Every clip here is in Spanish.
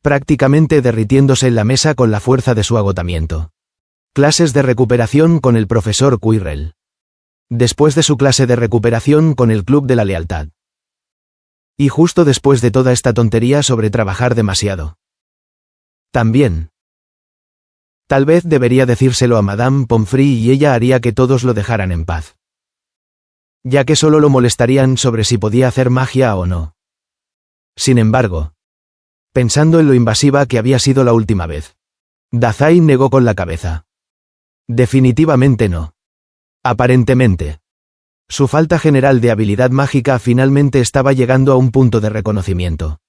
prácticamente derritiéndose en la mesa con la fuerza de su agotamiento. Clases de recuperación con el profesor Quirrell. Después de su clase de recuperación con el Club de la Lealtad. Y justo después de toda esta tontería sobre trabajar demasiado. También. Tal vez debería decírselo a Madame Pomfrey y ella haría que todos lo dejaran en paz. Ya que solo lo molestarían sobre si podía hacer magia o no. Sin embargo, pensando en lo invasiva que había sido la última vez, Dazai negó con la cabeza. Definitivamente no. Aparentemente. Su falta general de habilidad mágica finalmente estaba llegando a un punto de reconocimiento.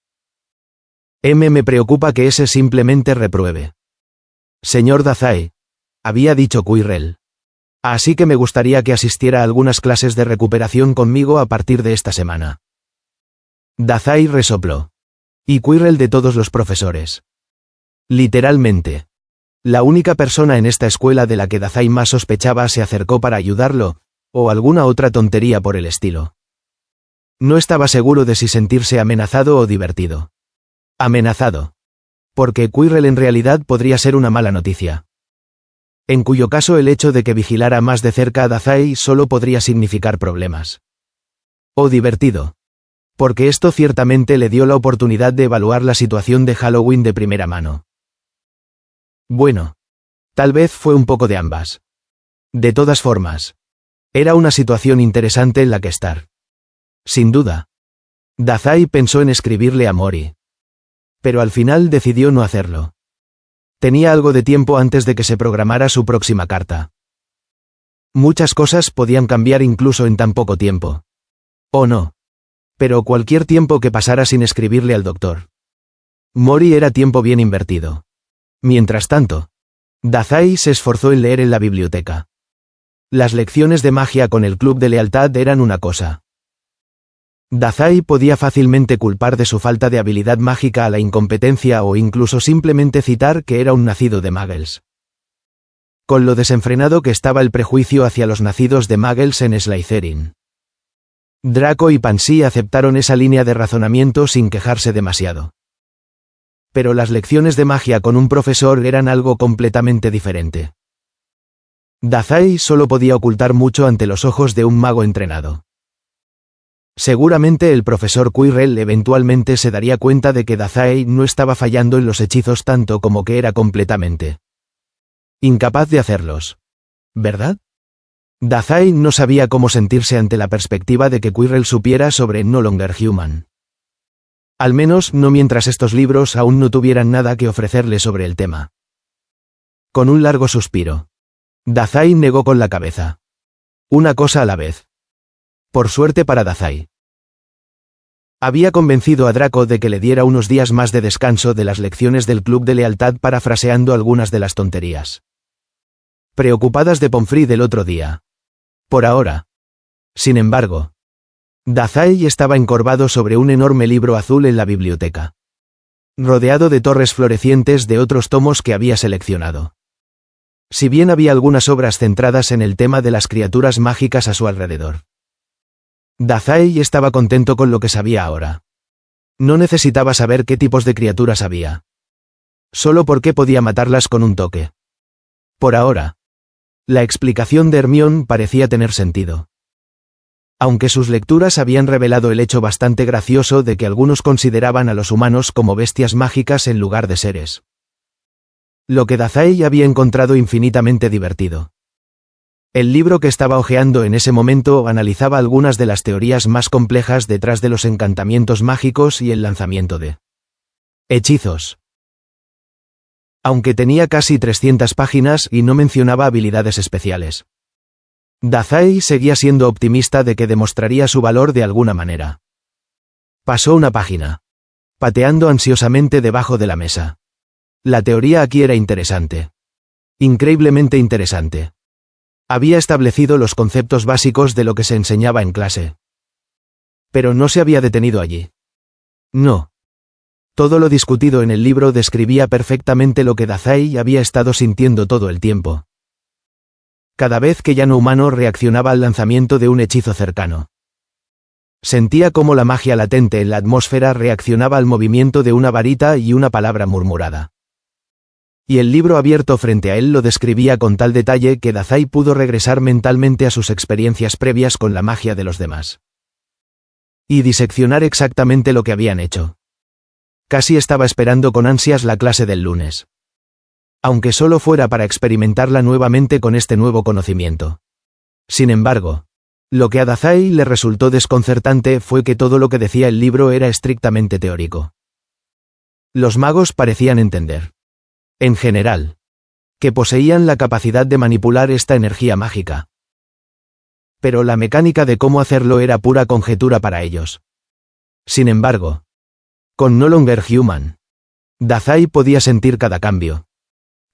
Me preocupa que ese simplemente repruebe. Señor Dazai, había dicho Quirrell. Así que me gustaría que asistiera a algunas clases de recuperación conmigo a partir de esta semana. Dazai resopló. Y Quirrell de todos los profesores. Literalmente. La única persona en esta escuela de la que Dazai más sospechaba se acercó para ayudarlo, o alguna otra tontería por el estilo. No estaba seguro de si sentirse amenazado o divertido. Amenazado. Porque Quirrell en realidad podría ser una mala noticia. En cuyo caso el hecho de que vigilara más de cerca a Dazai solo podría significar problemas. O divertido. Porque esto ciertamente le dio la oportunidad de evaluar la situación de Halloween de primera mano. Bueno. Tal vez fue un poco de ambas. De todas formas. Era una situación interesante en la que estar. Sin duda. Dazai pensó en escribirle a Mori. Pero al final decidió no hacerlo. Tenía algo de tiempo antes de que se programara su próxima carta. Muchas cosas podían cambiar incluso en tan poco tiempo. ¿O no? Pero cualquier tiempo que pasara sin escribirle al doctor Mori era tiempo bien invertido. Mientras tanto, Dazai se esforzó en leer en la biblioteca. Las lecciones de magia con el Club de Lealtad eran una cosa. Dazai podía fácilmente culpar de su falta de habilidad mágica a la incompetencia o incluso simplemente citar que era un nacido de Muggles. Con lo desenfrenado que estaba el prejuicio hacia los nacidos de Muggles en Slytherin. Draco y Pansy aceptaron esa línea de razonamiento sin quejarse demasiado. Pero las lecciones de magia con un profesor eran algo completamente diferente. Dazai solo podía ocultar mucho ante los ojos de un mago entrenado. Seguramente el profesor Quirrell eventualmente se daría cuenta de que Dazai no estaba fallando en los hechizos tanto como que era completamente incapaz de hacerlos. ¿Verdad? Dazai no sabía cómo sentirse ante la perspectiva de que Quirrell supiera sobre No Longer Human. Al menos no mientras estos libros aún no tuvieran nada que ofrecerle sobre el tema. Con un largo suspiro, Dazai negó con la cabeza. Una cosa a la vez. Por suerte para Dazai. Había convencido a Draco de que le diera unos días más de descanso de las lecciones del Club de Lealtad parafraseando algunas de las tonterías preocupadas de Pomfrey del otro día. Por ahora. Sin embargo, Dazai estaba encorvado sobre un enorme libro azul en la biblioteca, rodeado de torres florecientes de otros tomos que había seleccionado. Si bien había algunas obras centradas en el tema de las criaturas mágicas a su alrededor. Dazai estaba contento con lo que sabía ahora. No necesitaba saber qué tipos de criaturas había. Solo porque podía matarlas con un toque. Por ahora. La explicación de Hermione parecía tener sentido. Aunque sus lecturas habían revelado el hecho bastante gracioso de que algunos consideraban a los humanos como bestias mágicas en lugar de seres. Lo que Dazai había encontrado infinitamente divertido. El libro que estaba hojeando en ese momento analizaba algunas de las teorías más complejas detrás de los encantamientos mágicos y el lanzamiento de hechizos. Aunque tenía casi 300 páginas y no mencionaba habilidades especiales. Dazai seguía siendo optimista de que demostraría su valor de alguna manera. Pasó una página, pateando ansiosamente debajo de la mesa. La teoría aquí era interesante. Increíblemente interesante. Había establecido los conceptos básicos de lo que se enseñaba en clase. Pero no se había detenido allí. No. Todo lo discutido en el libro describía perfectamente lo que Dazai había estado sintiendo todo el tiempo. Cada vez que ya no humano reaccionaba al lanzamiento de un hechizo cercano. Sentía cómo la magia latente en la atmósfera reaccionaba al movimiento de una varita y una palabra murmurada. Y el libro abierto frente a él lo describía con tal detalle que Dazai pudo regresar mentalmente a sus experiencias previas con la magia de los demás. Y diseccionar exactamente lo que habían hecho. Casi estaba esperando con ansias la clase del lunes. Aunque solo fuera para experimentarla nuevamente con este nuevo conocimiento. Sin embargo, lo que a Dazai le resultó desconcertante fue que todo lo que decía el libro era estrictamente teórico. Los magos parecían entender, en general, que poseían la capacidad de manipular esta energía mágica. Pero la mecánica de cómo hacerlo era pura conjetura para ellos. Sin embargo, con No Longer Human, Dazai podía sentir cada cambio,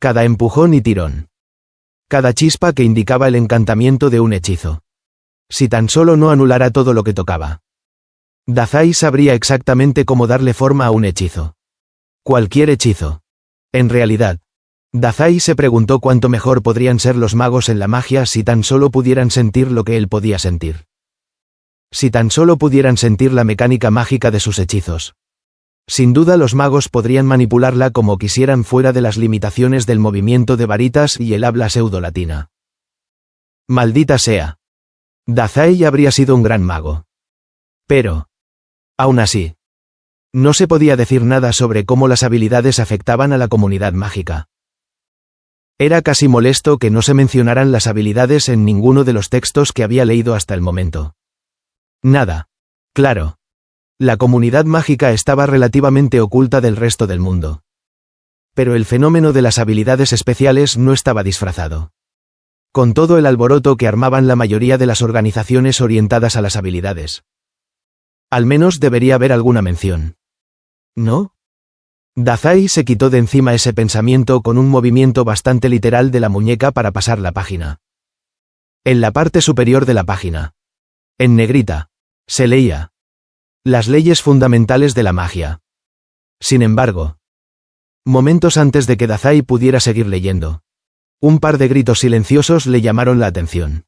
cada empujón y tirón, cada chispa que indicaba el encantamiento de un hechizo. Si tan solo no anulara todo lo que tocaba. Dazai sabría exactamente cómo darle forma a un hechizo. Cualquier hechizo. En realidad, Dazai se preguntó cuánto mejor podrían ser los magos en la magia si tan solo pudieran sentir lo que él podía sentir. Si tan solo pudieran sentir la mecánica mágica de sus hechizos. Sin duda los magos podrían manipularla como quisieran fuera de las limitaciones del movimiento de varitas y el habla pseudo-latina. Maldita sea. Dazai habría sido un gran mago. Pero, aún así, no se podía decir nada sobre cómo las habilidades afectaban a la comunidad mágica. Era casi molesto que no se mencionaran las habilidades en ninguno de los textos que había leído hasta el momento. Nada. Claro. La comunidad mágica estaba relativamente oculta del resto del mundo. Pero el fenómeno de las habilidades especiales no estaba disfrazado. Con todo el alboroto que armaban la mayoría de las organizaciones orientadas a las habilidades. Al menos debería haber alguna mención. ¿No? Dazai se quitó de encima ese pensamiento con un movimiento bastante literal de la muñeca para pasar la página. En la parte superior de la página, en negrita, se leía: las leyes fundamentales de la magia. Sin embargo, momentos antes de que Dazai pudiera seguir leyendo, un par de gritos silenciosos le llamaron la atención.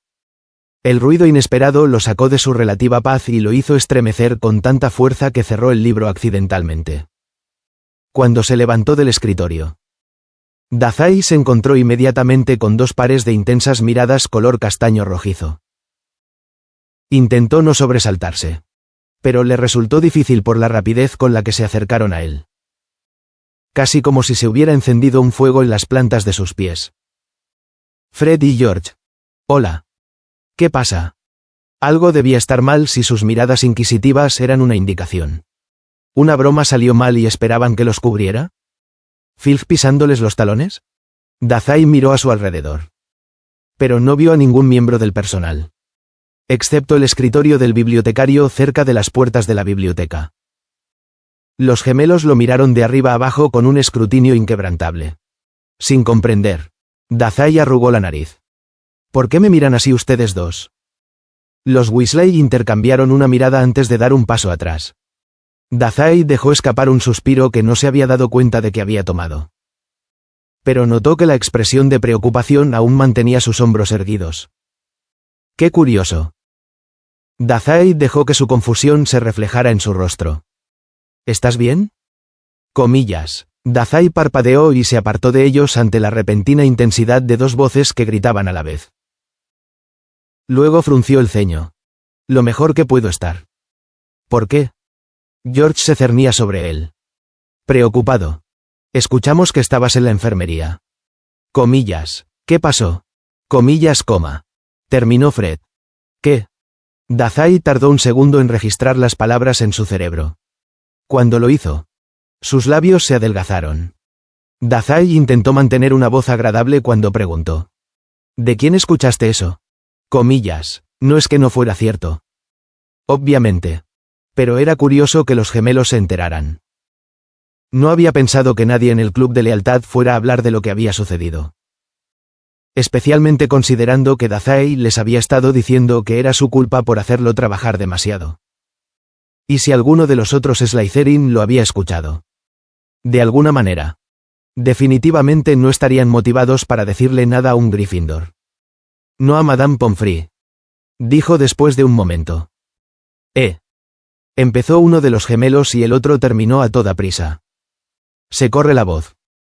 El ruido inesperado lo sacó de su relativa paz y lo hizo estremecer con tanta fuerza que cerró el libro accidentalmente. Cuando se levantó del escritorio, Dazai se encontró inmediatamente con dos pares de intensas miradas color castaño rojizo. Intentó no sobresaltarse, pero le resultó difícil por la rapidez con la que se acercaron a él. Casi como si se hubiera encendido un fuego en las plantas de sus pies. Fred y George. Hola. ¿Qué pasa? Algo debía estar mal si sus miradas inquisitivas eran una indicación. ¿Una broma salió mal y esperaban que los cubriera? ¿Filth pisándoles los talones? Dazai miró a su alrededor. Pero no vio a ningún miembro del personal. Excepto el escritorio del bibliotecario cerca de las puertas de la biblioteca. Los gemelos lo miraron de arriba abajo con un escrutinio inquebrantable. Sin comprender, Dazai arrugó la nariz. ¿Por qué me miran así ustedes dos? Los Weasley intercambiaron una mirada antes de dar un paso atrás. Dazai dejó escapar un suspiro que no se había dado cuenta de que había tomado. Pero notó que la expresión de preocupación aún mantenía sus hombros erguidos. ¡Qué curioso! Dazai dejó que su confusión se reflejara en su rostro. ¿Estás bien? Comillas. Dazai parpadeó y se apartó de ellos ante la repentina intensidad de dos voces que gritaban a la vez. Luego frunció el ceño. Lo mejor que puedo estar. ¿Por qué? George se cernía sobre él. Preocupado. Escuchamos que estabas en la enfermería. Comillas. ¿Qué pasó? Comillas, coma. Terminó Fred. ¿Qué? Dazai tardó un segundo en registrar las palabras en su cerebro. Cuando lo hizo, sus labios se adelgazaron. Dazai intentó mantener una voz agradable cuando preguntó. ¿De quién escuchaste eso? Comillas. No es que no fuera cierto. Obviamente. Pero era curioso que los gemelos se enteraran. No había pensado que nadie en el club de lealtad fuera a hablar de lo que había sucedido. Especialmente considerando que Dazai les había estado diciendo que era su culpa por hacerlo trabajar demasiado. ¿Y si alguno de los otros Slytherin lo había escuchado? De alguna manera. Definitivamente no estarían motivados para decirle nada a un Gryffindor. No a Madame Pomfrey. Dijo después de un momento. Empezó uno de los gemelos y el otro terminó a toda prisa. Se corre la voz.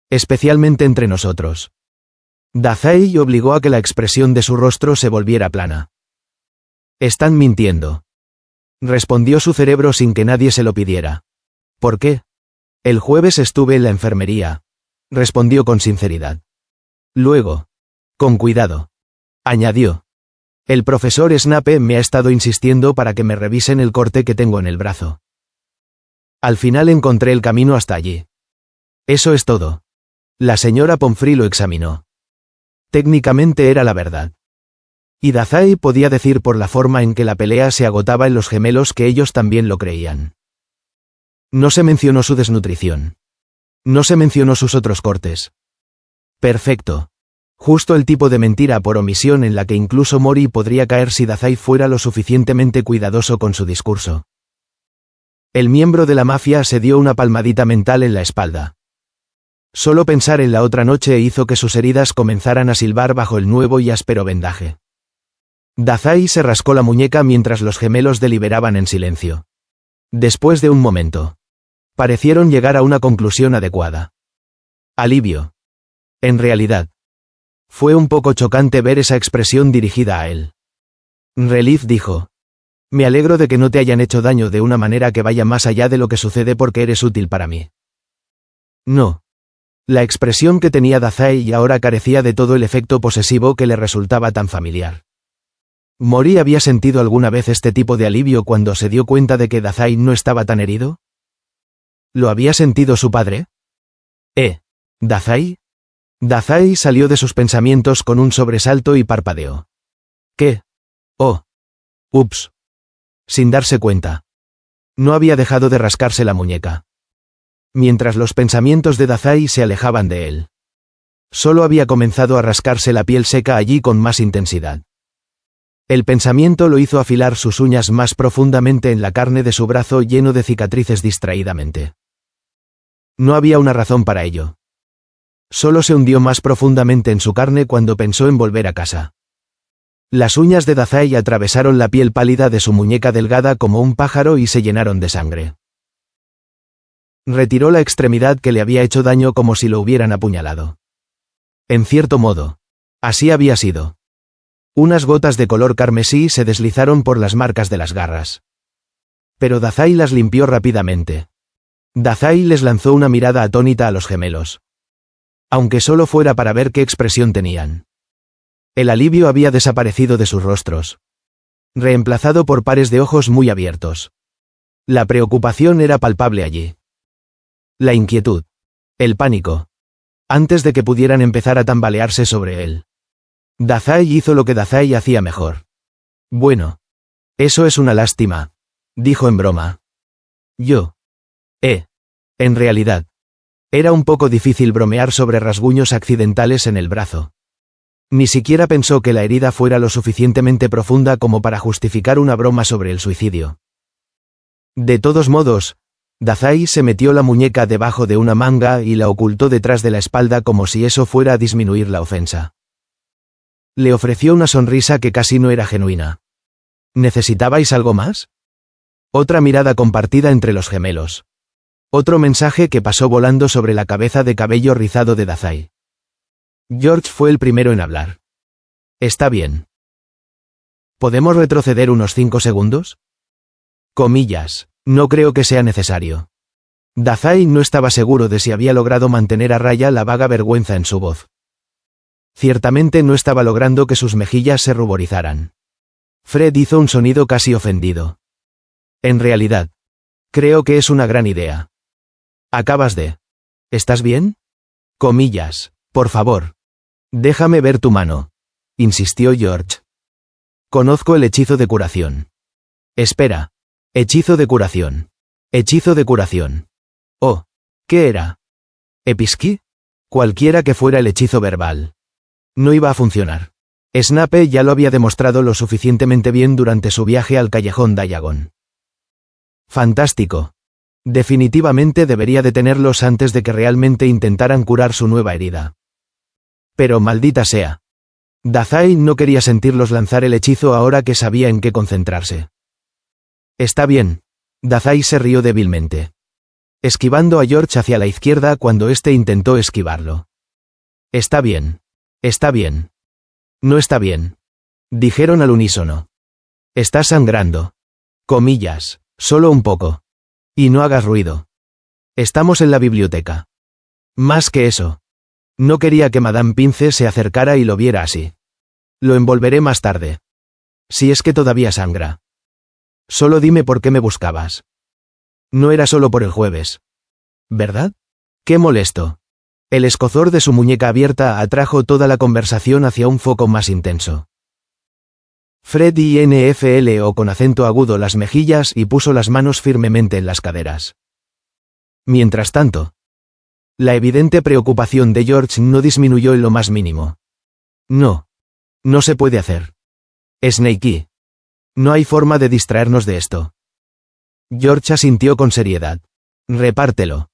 Especialmente entre nosotros. Dazai obligó a que la expresión de su rostro se volviera plana. Están mintiendo. Respondió su cerebro sin que nadie se lo pidiera. ¿Por qué? El jueves estuve en la enfermería. Respondió con sinceridad. Luego. Con cuidado. Añadió. El profesor Snape me ha estado insistiendo para que me revisen el corte que tengo en el brazo. Al final encontré el camino hasta allí. Eso es todo. La señora Pomfrey lo examinó. Técnicamente era la verdad. Y Dazai podía decir por la forma en que la pelea se agotaba en los gemelos que ellos también lo creían. No se mencionó su desnutrición. No se mencionó sus otros cortes. Perfecto. Justo el tipo de mentira por omisión en la que incluso Mori podría caer si Dazai fuera lo suficientemente cuidadoso con su discurso. El miembro de la mafia se dio una palmadita mental en la espalda. Solo pensar en la otra noche hizo que sus heridas comenzaran a silbar bajo el nuevo y áspero vendaje. Dazai se rascó la muñeca mientras los gemelos deliberaban en silencio. Después de un momento. Parecieron llegar a una conclusión adecuada. Alivio. En realidad. Fue un poco chocante ver esa expresión dirigida a él. Relief dijo. Me alegro de que no te hayan hecho daño de una manera que vaya más allá de lo que sucede porque eres útil para mí. No. La expresión que tenía Dazai ahora carecía de todo el efecto posesivo que le resultaba tan familiar. ¿Mori había sentido alguna vez este tipo de alivio cuando se dio cuenta de que Dazai no estaba tan herido? ¿Lo había sentido su padre? ¿Dazai? Dazai salió de sus pensamientos con un sobresalto y parpadeó. ¿Qué? Oh. Ups. Sin darse cuenta. No había dejado de rascarse la muñeca. Mientras los pensamientos de Dazai se alejaban de él. Solo había comenzado a rascarse la piel seca allí con más intensidad. El pensamiento lo hizo afilar sus uñas más profundamente en la carne de su brazo lleno de cicatrices distraídamente. No había una razón para ello. Solo se hundió más profundamente en su carne cuando pensó en volver a casa. Las uñas de Dazai atravesaron la piel pálida de su muñeca delgada como un pájaro y se llenaron de sangre. Retiró la extremidad que le había hecho daño como si lo hubieran apuñalado. En cierto modo. Así había sido. Unas gotas de color carmesí se deslizaron por las marcas de las garras. Pero Dazai las limpió rápidamente. Dazai les lanzó una mirada atónita a los gemelos. Aunque solo fuera para ver qué expresión tenían. El alivio había desaparecido de sus rostros. Reemplazado por pares de ojos muy abiertos. La preocupación era palpable allí. La inquietud. El pánico. Antes de que pudieran empezar a tambalearse sobre él. Dazai hizo lo que Dazai hacía mejor. Bueno. Eso es una lástima. Dijo en broma. Yo. En realidad. Era un poco difícil bromear sobre rasguños accidentales en el brazo. Ni siquiera pensó que la herida fuera lo suficientemente profunda como para justificar una broma sobre el suicidio. De todos modos, Dazai se metió la muñeca debajo de una manga y la ocultó detrás de la espalda como si eso fuera a disminuir la ofensa. Le ofreció una sonrisa que casi no era genuina. ¿Necesitabais algo más? Otra mirada compartida entre los gemelos. Otro mensaje que pasó volando sobre la cabeza de cabello rizado de Dazai. George fue el primero en hablar. Está bien. ¿Podemos retroceder unos 5 segundos? Comillas, no creo que sea necesario. Dazai no estaba seguro de si había logrado mantener a raya la vaga vergüenza en su voz. Ciertamente no estaba logrando que sus mejillas se ruborizaran. Fred hizo un sonido casi ofendido. En realidad. Creo que es una gran idea. Acabas de... ¿Estás bien? Comillas, por favor. Déjame ver tu mano. Insistió George. Conozco el hechizo de curación. Espera. Hechizo de curación. Hechizo de curación. Oh, ¿qué era? ¿Episquí? Cualquiera que fuera el hechizo verbal. No iba a funcionar. Snape ya lo había demostrado lo suficientemente bien durante su viaje al callejón Diagon. Fantástico. Definitivamente debería detenerlos antes de que realmente intentaran curar su nueva herida. Pero maldita sea. Dazai no quería sentirlos lanzar el hechizo ahora que sabía en qué concentrarse. Está bien. Dazai se rió débilmente, esquivando a George hacia la izquierda cuando éste intentó esquivarlo. Está bien. Está bien. No está bien. Dijeron al unísono. Está sangrando. Comillas, solo un poco. Y no hagas ruido. Estamos en la biblioteca. Más que eso. No quería que Madame Pince se acercara y lo viera así. Lo envolveré más tarde. Si es que todavía sangra. Solo dime por qué me buscabas. No era solo por el jueves. ¿Verdad? Qué molesto. El escozor de su muñeca abierta atrajo toda la conversación hacia un foco más intenso. Freddy NFL con acento agudo las mejillas y puso las manos firmemente en las caderas. Mientras tanto, la evidente preocupación de George no disminuyó en lo más mínimo. No. No se puede hacer. Snakey. No hay forma de distraernos de esto. George asintió con seriedad. Repártelo.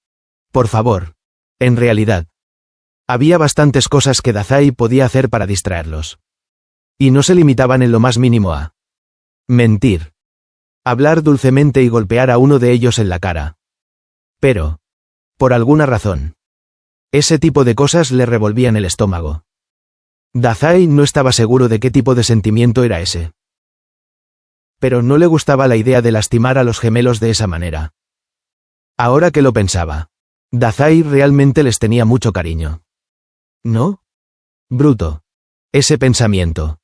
Por favor. En realidad. Había bastantes cosas que Dazai podía hacer para distraerlos. Y no se limitaban en lo más mínimo a mentir. Hablar dulcemente y golpear a uno de ellos en la cara. Pero, por alguna razón, ese tipo de cosas le revolvían el estómago. Dazai no estaba seguro de qué tipo de sentimiento era ese. Pero no le gustaba la idea de lastimar a los gemelos de esa manera. Ahora que lo pensaba, Dazai realmente les tenía mucho cariño. ¿No? Bruto. Ese pensamiento.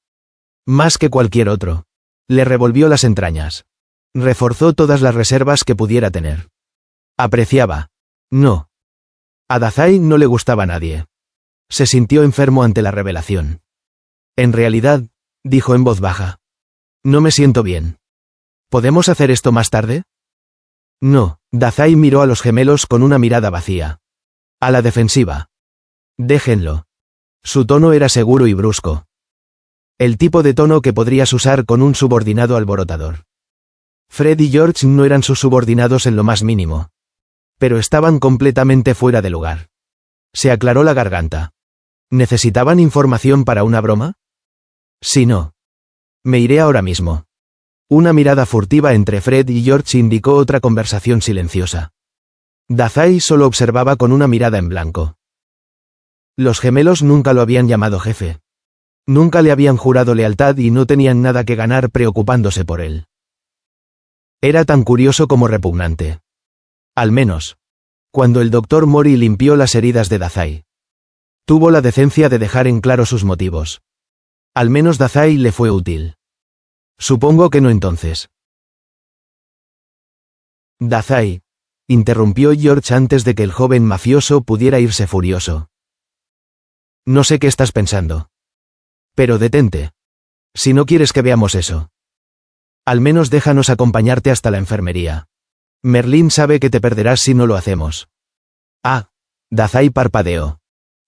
Más que cualquier otro. Le revolvió las entrañas. Reforzó todas las reservas que pudiera tener. Apreciaba. No. A Dazai no le gustaba a nadie. Se sintió enfermo ante la revelación. En realidad, dijo en voz baja. No me siento bien. ¿Podemos hacer esto más tarde? No, Dazai miró a los gemelos con una mirada vacía. A la defensiva. Déjenlo. Su tono era seguro y brusco. El tipo de tono que podrías usar con un subordinado alborotador. Fred y George no eran sus subordinados en lo más mínimo. Pero estaban completamente fuera de lugar. Se aclaró la garganta. ¿Necesitaban información para una broma? Si no. Me iré ahora mismo. Una mirada furtiva entre Fred y George indicó otra conversación silenciosa. Dazai solo observaba con una mirada en blanco. Los gemelos nunca lo habían llamado jefe. Nunca le habían jurado lealtad y no tenían nada que ganar preocupándose por él. Era tan curioso como repugnante. Al menos, cuando el Dr. Mori limpió las heridas de Dazai. Tuvo la decencia de dejar en claro sus motivos. Al menos Dazai le fue útil. Supongo que no entonces. Dazai, interrumpió George antes de que el joven mafioso pudiera irse furioso. No sé qué estás pensando. Pero detente. Si no quieres que veamos eso. Al menos déjanos acompañarte hasta la enfermería. Merlín sabe que te perderás si no lo hacemos. Ah, Dazai parpadeó,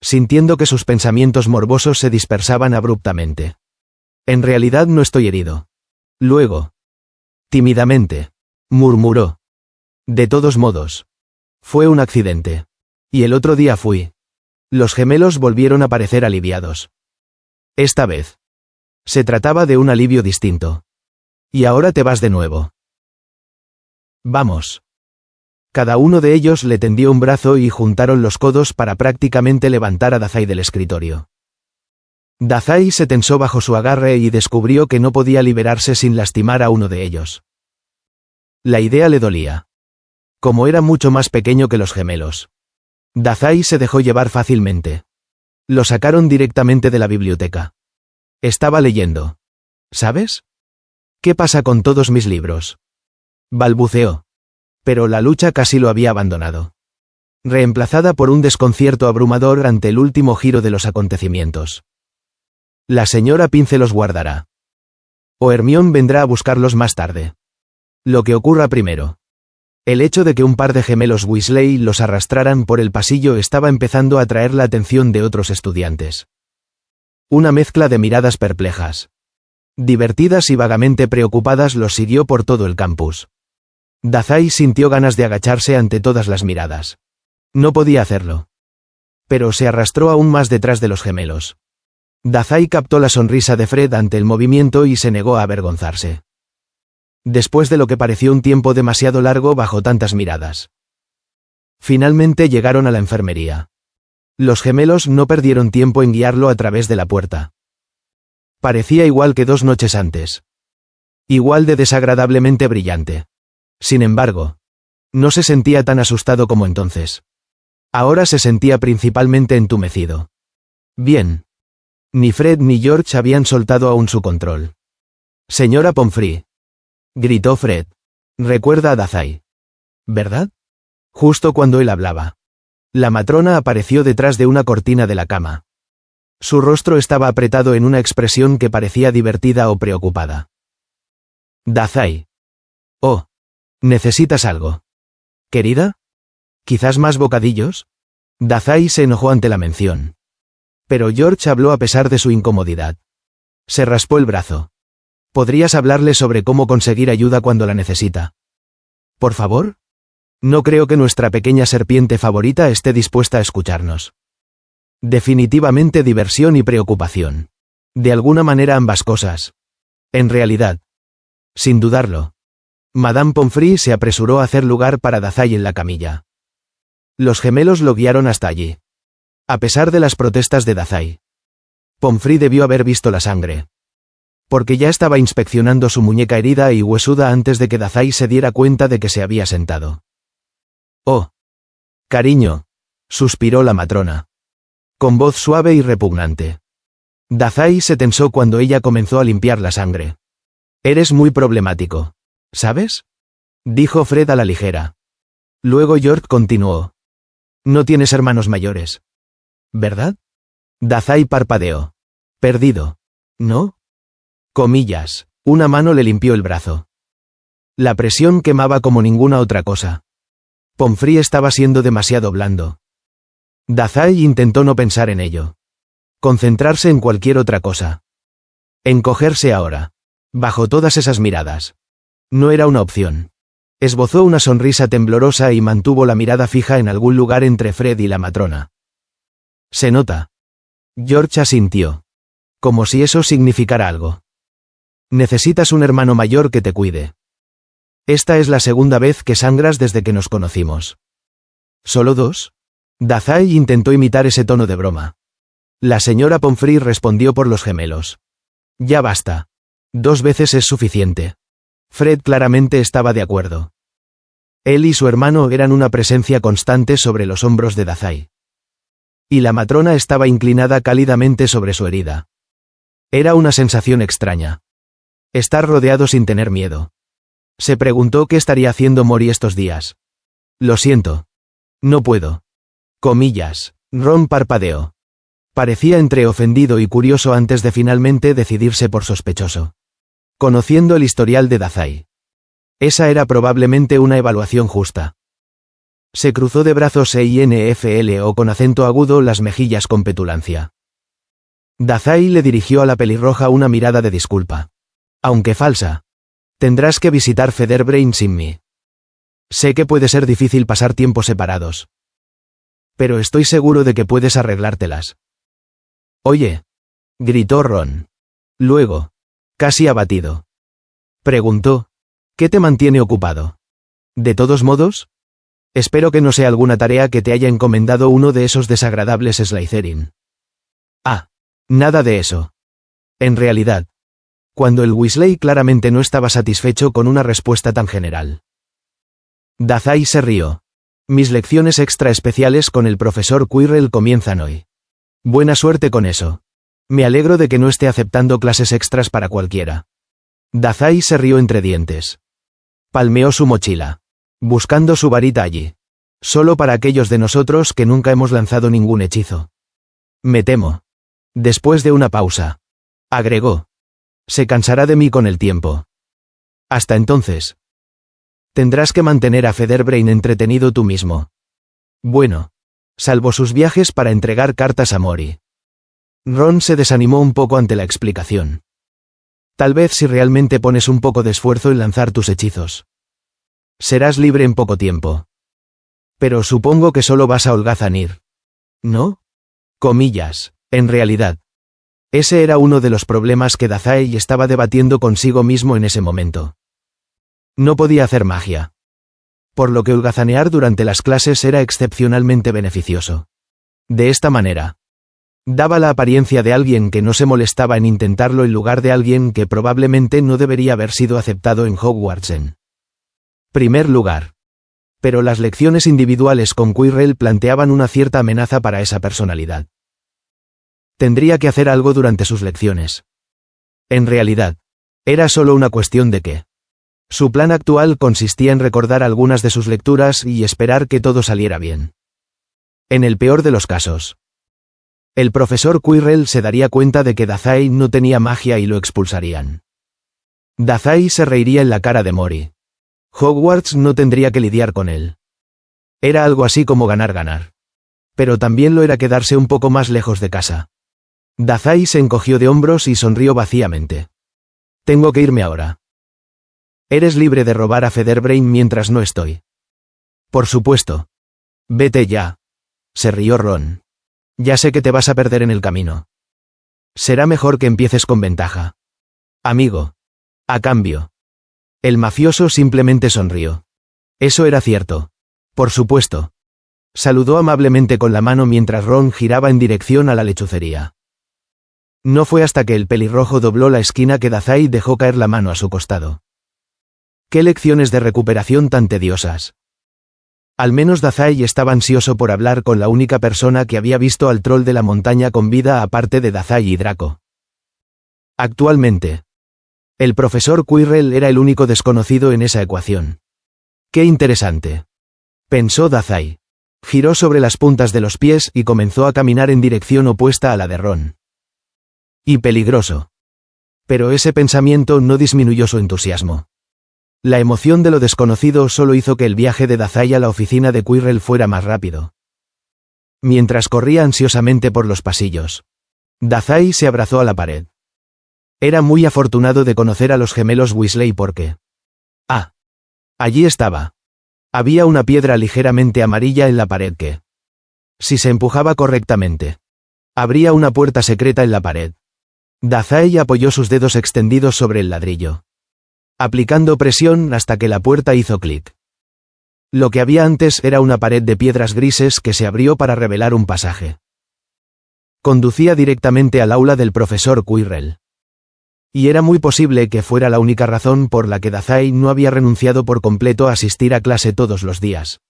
sintiendo que sus pensamientos morbosos se dispersaban abruptamente. En realidad no estoy herido. Luego, tímidamente, murmuró. De todos modos, fue un accidente. Y el otro día fui. Los gemelos volvieron a parecer aliviados. Esta vez, se trataba de un alivio distinto. Y ahora te vas de nuevo. Vamos. Cada uno de ellos le tendió un brazo y juntaron los codos para prácticamente levantar a Dazai del escritorio. Dazai se tensó bajo su agarre y descubrió que no podía liberarse sin lastimar a uno de ellos. La idea le dolía. Como era mucho más pequeño que los gemelos. Dazai se dejó llevar fácilmente. Lo sacaron directamente de la biblioteca. Estaba leyendo. ¿Sabes? ¿Qué pasa con todos mis libros? Balbuceó. Pero la lucha casi lo había abandonado. Reemplazada por un desconcierto abrumador ante el último giro de los acontecimientos. La señora Pince los guardará. O Hermione vendrá a buscarlos más tarde. Lo que ocurra primero. El hecho de que un par de gemelos Weasley los arrastraran por el pasillo estaba empezando a atraer la atención de otros estudiantes. Una mezcla de miradas perplejas, divertidas y vagamente preocupadas los siguió por todo el campus. Dazai sintió ganas de agacharse ante todas las miradas. No podía hacerlo. Pero se arrastró aún más detrás de los gemelos. Dazai captó la sonrisa de Fred ante el movimiento y se negó a avergonzarse. Después de lo que pareció un tiempo demasiado largo bajo tantas miradas. Finalmente llegaron a la enfermería. Los gemelos no perdieron tiempo en guiarlo a través de la puerta. Parecía igual que 2 noches antes. Igual de desagradablemente brillante. Sin embargo, no se sentía tan asustado como entonces. Ahora se sentía principalmente entumecido. Bien. Ni Fred ni George habían soltado aún su control. Señora Pomfrey, gritó Fred. Recuerda a Dazai, ¿verdad? Justo cuando él hablaba. La matrona apareció detrás de una cortina de la cama. Su rostro estaba apretado en una expresión que parecía divertida o preocupada. Dazai. Oh. ¿Necesitas algo? ¿Querida? ¿Quizás más bocadillos? Dazai se enojó ante la mención. Pero George habló a pesar de su incomodidad. Se raspó el brazo. ¿Podrías hablarle sobre cómo conseguir ayuda cuando la necesita? ¿Por favor? No creo que nuestra pequeña serpiente favorita esté dispuesta a escucharnos. Definitivamente diversión y preocupación. De alguna manera ambas cosas. En realidad. Sin dudarlo. Madame Pomfrey se apresuró a hacer lugar para Dazai en la camilla. Los gemelos lo guiaron hasta allí. A pesar de las protestas de Dazai. Pomfrey debió haber visto la sangre. Porque ya estaba inspeccionando su muñeca herida y huesuda antes de que Dazai se diera cuenta de que se había sentado. Oh. Cariño, suspiró la matrona. Con voz suave y repugnante. Dazai se tensó cuando ella comenzó a limpiar la sangre. Eres muy problemático, ¿sabes? Dijo Fred a la ligera. Luego George continuó. No tienes hermanos mayores, ¿verdad? Dazai parpadeó. Perdido, ¿no? Comillas, una mano le limpió el brazo. La presión quemaba como ninguna otra cosa. Pomfrey estaba siendo demasiado blando. Dazai intentó no pensar en ello. Concentrarse en cualquier otra cosa. Encogerse ahora. Bajo todas esas miradas. No era una opción. Esbozó una sonrisa temblorosa y mantuvo la mirada fija en algún lugar entre Fred y la matrona. Se nota. George asintió. Como si eso significara algo. Necesitas un hermano mayor que te cuide. Esta es la segunda vez que sangras desde que nos conocimos. ¿Solo 2? Dazai intentó imitar ese tono de broma. La señora Pomfrey respondió por los gemelos. Ya basta. 2 veces es suficiente. Fred claramente estaba de acuerdo. Él y su hermano eran una presencia constante sobre los hombros de Dazai. Y la matrona estaba inclinada cálidamente sobre su herida. Era una sensación extraña. Estar rodeado sin tener miedo. Se preguntó qué estaría haciendo Mori estos días. Lo siento. No puedo. Comillas. Ron parpadeó. Parecía entre ofendido y curioso antes de finalmente decidirse por sospechoso. Conociendo el historial de Dazai. Esa era probablemente una evaluación justa. Se cruzó de brazos o con acento agudo las mejillas con petulancia. Dazai le dirigió a la pelirroja una mirada de disculpa. Aunque falsa. Tendrás que visitar Featherbrain sin mí. Sé que puede ser difícil pasar tiempos separados. Pero estoy seguro de que puedes arreglártelas. Oye. Gritó Ron. Luego. Casi abatido. Preguntó. ¿Qué te mantiene ocupado? ¿De todos modos? Espero que no sea alguna tarea que te haya encomendado uno de esos desagradables Slytherin. Ah. Nada de eso. En realidad. Cuando el Weasley claramente no estaba satisfecho con una respuesta tan general. Dazai se rió. Mis lecciones extra especiales con el profesor Quirrell comienzan hoy. Buena suerte con eso. Me alegro de que no esté aceptando clases extras para cualquiera. Dazai se rió entre dientes. Palmeó su mochila. Buscando su varita allí. Solo para aquellos de nosotros que nunca hemos lanzado ningún hechizo. Me temo. Después de una pausa. Agregó. Se cansará de mí con el tiempo. Hasta entonces. Tendrás que mantener a Featherbrain entretenido tú mismo. Bueno. Salvo sus viajes para entregar cartas a Mori. Ron se desanimó un poco ante la explicación. Tal vez si realmente pones un poco de esfuerzo en lanzar tus hechizos. Serás libre en poco tiempo. Pero supongo que solo vas a holgazanir. ¿No? Comillas, en realidad. Ese era uno de los problemas que Dazai estaba debatiendo consigo mismo en ese momento. No podía hacer magia. Por lo que holgazanear durante las clases era excepcionalmente beneficioso. De esta manera, daba la apariencia de alguien que no se molestaba en intentarlo en lugar de alguien que probablemente no debería haber sido aceptado en Hogwarts en primer lugar. Pero las lecciones individuales con Quirrell planteaban una cierta amenaza para esa personalidad. Tendría que hacer algo durante sus lecciones. En realidad, era solo una cuestión de que su plan actual consistía en recordar algunas de sus lecturas y esperar que todo saliera bien. En el peor de los casos, el profesor Quirrell se daría cuenta de que Dazai no tenía magia y lo expulsarían. Dazai se reiría en la cara de Mori. Hogwarts no tendría que lidiar con él. Era algo así como ganar-ganar. Pero también lo era quedarse un poco más lejos de casa. Dazai se encogió de hombros y sonrió vacíamente. Tengo que irme ahora. Eres libre de robar a Featherbrain mientras no estoy. Por supuesto. Vete ya. Se rió Ron. Ya sé que te vas a perder en el camino. Será mejor que empieces con ventaja. Amigo. A cambio. El mafioso simplemente sonrió. Eso era cierto. Por supuesto. Saludó amablemente con la mano mientras Ron giraba en dirección a la lechucería. No fue hasta que el pelirrojo dobló la esquina que Dazai dejó caer la mano a su costado. ¡Qué lecciones de recuperación tan tediosas! Al menos Dazai estaba ansioso por hablar con la única persona que había visto al troll de la montaña con vida aparte de Dazai y Draco. Actualmente, el profesor Quirrell era el único desconocido en esa ecuación. ¡Qué interesante!, pensó Dazai. Giró sobre las puntas de los pies y comenzó a caminar en dirección opuesta a la de Ron. Y peligroso. Pero ese pensamiento no disminuyó su entusiasmo. La emoción de lo desconocido solo hizo que el viaje de Dazai a la oficina de Quirrell fuera más rápido. Mientras corría ansiosamente por los pasillos, Dazai se abrazó a la pared. Era muy afortunado de conocer a los gemelos Weasley porque... allí estaba. Había una piedra ligeramente amarilla en la pared que, si se empujaba correctamente, abría una puerta secreta en la pared. Dazai apoyó sus dedos extendidos sobre el ladrillo, aplicando presión hasta que la puerta hizo clic. Lo que había antes era una pared de piedras grises que se abrió para revelar un pasaje. Conducía directamente al aula del profesor Quirrell. Y era muy posible que fuera la única razón por la que Dazai no había renunciado por completo a asistir a clase todos los días.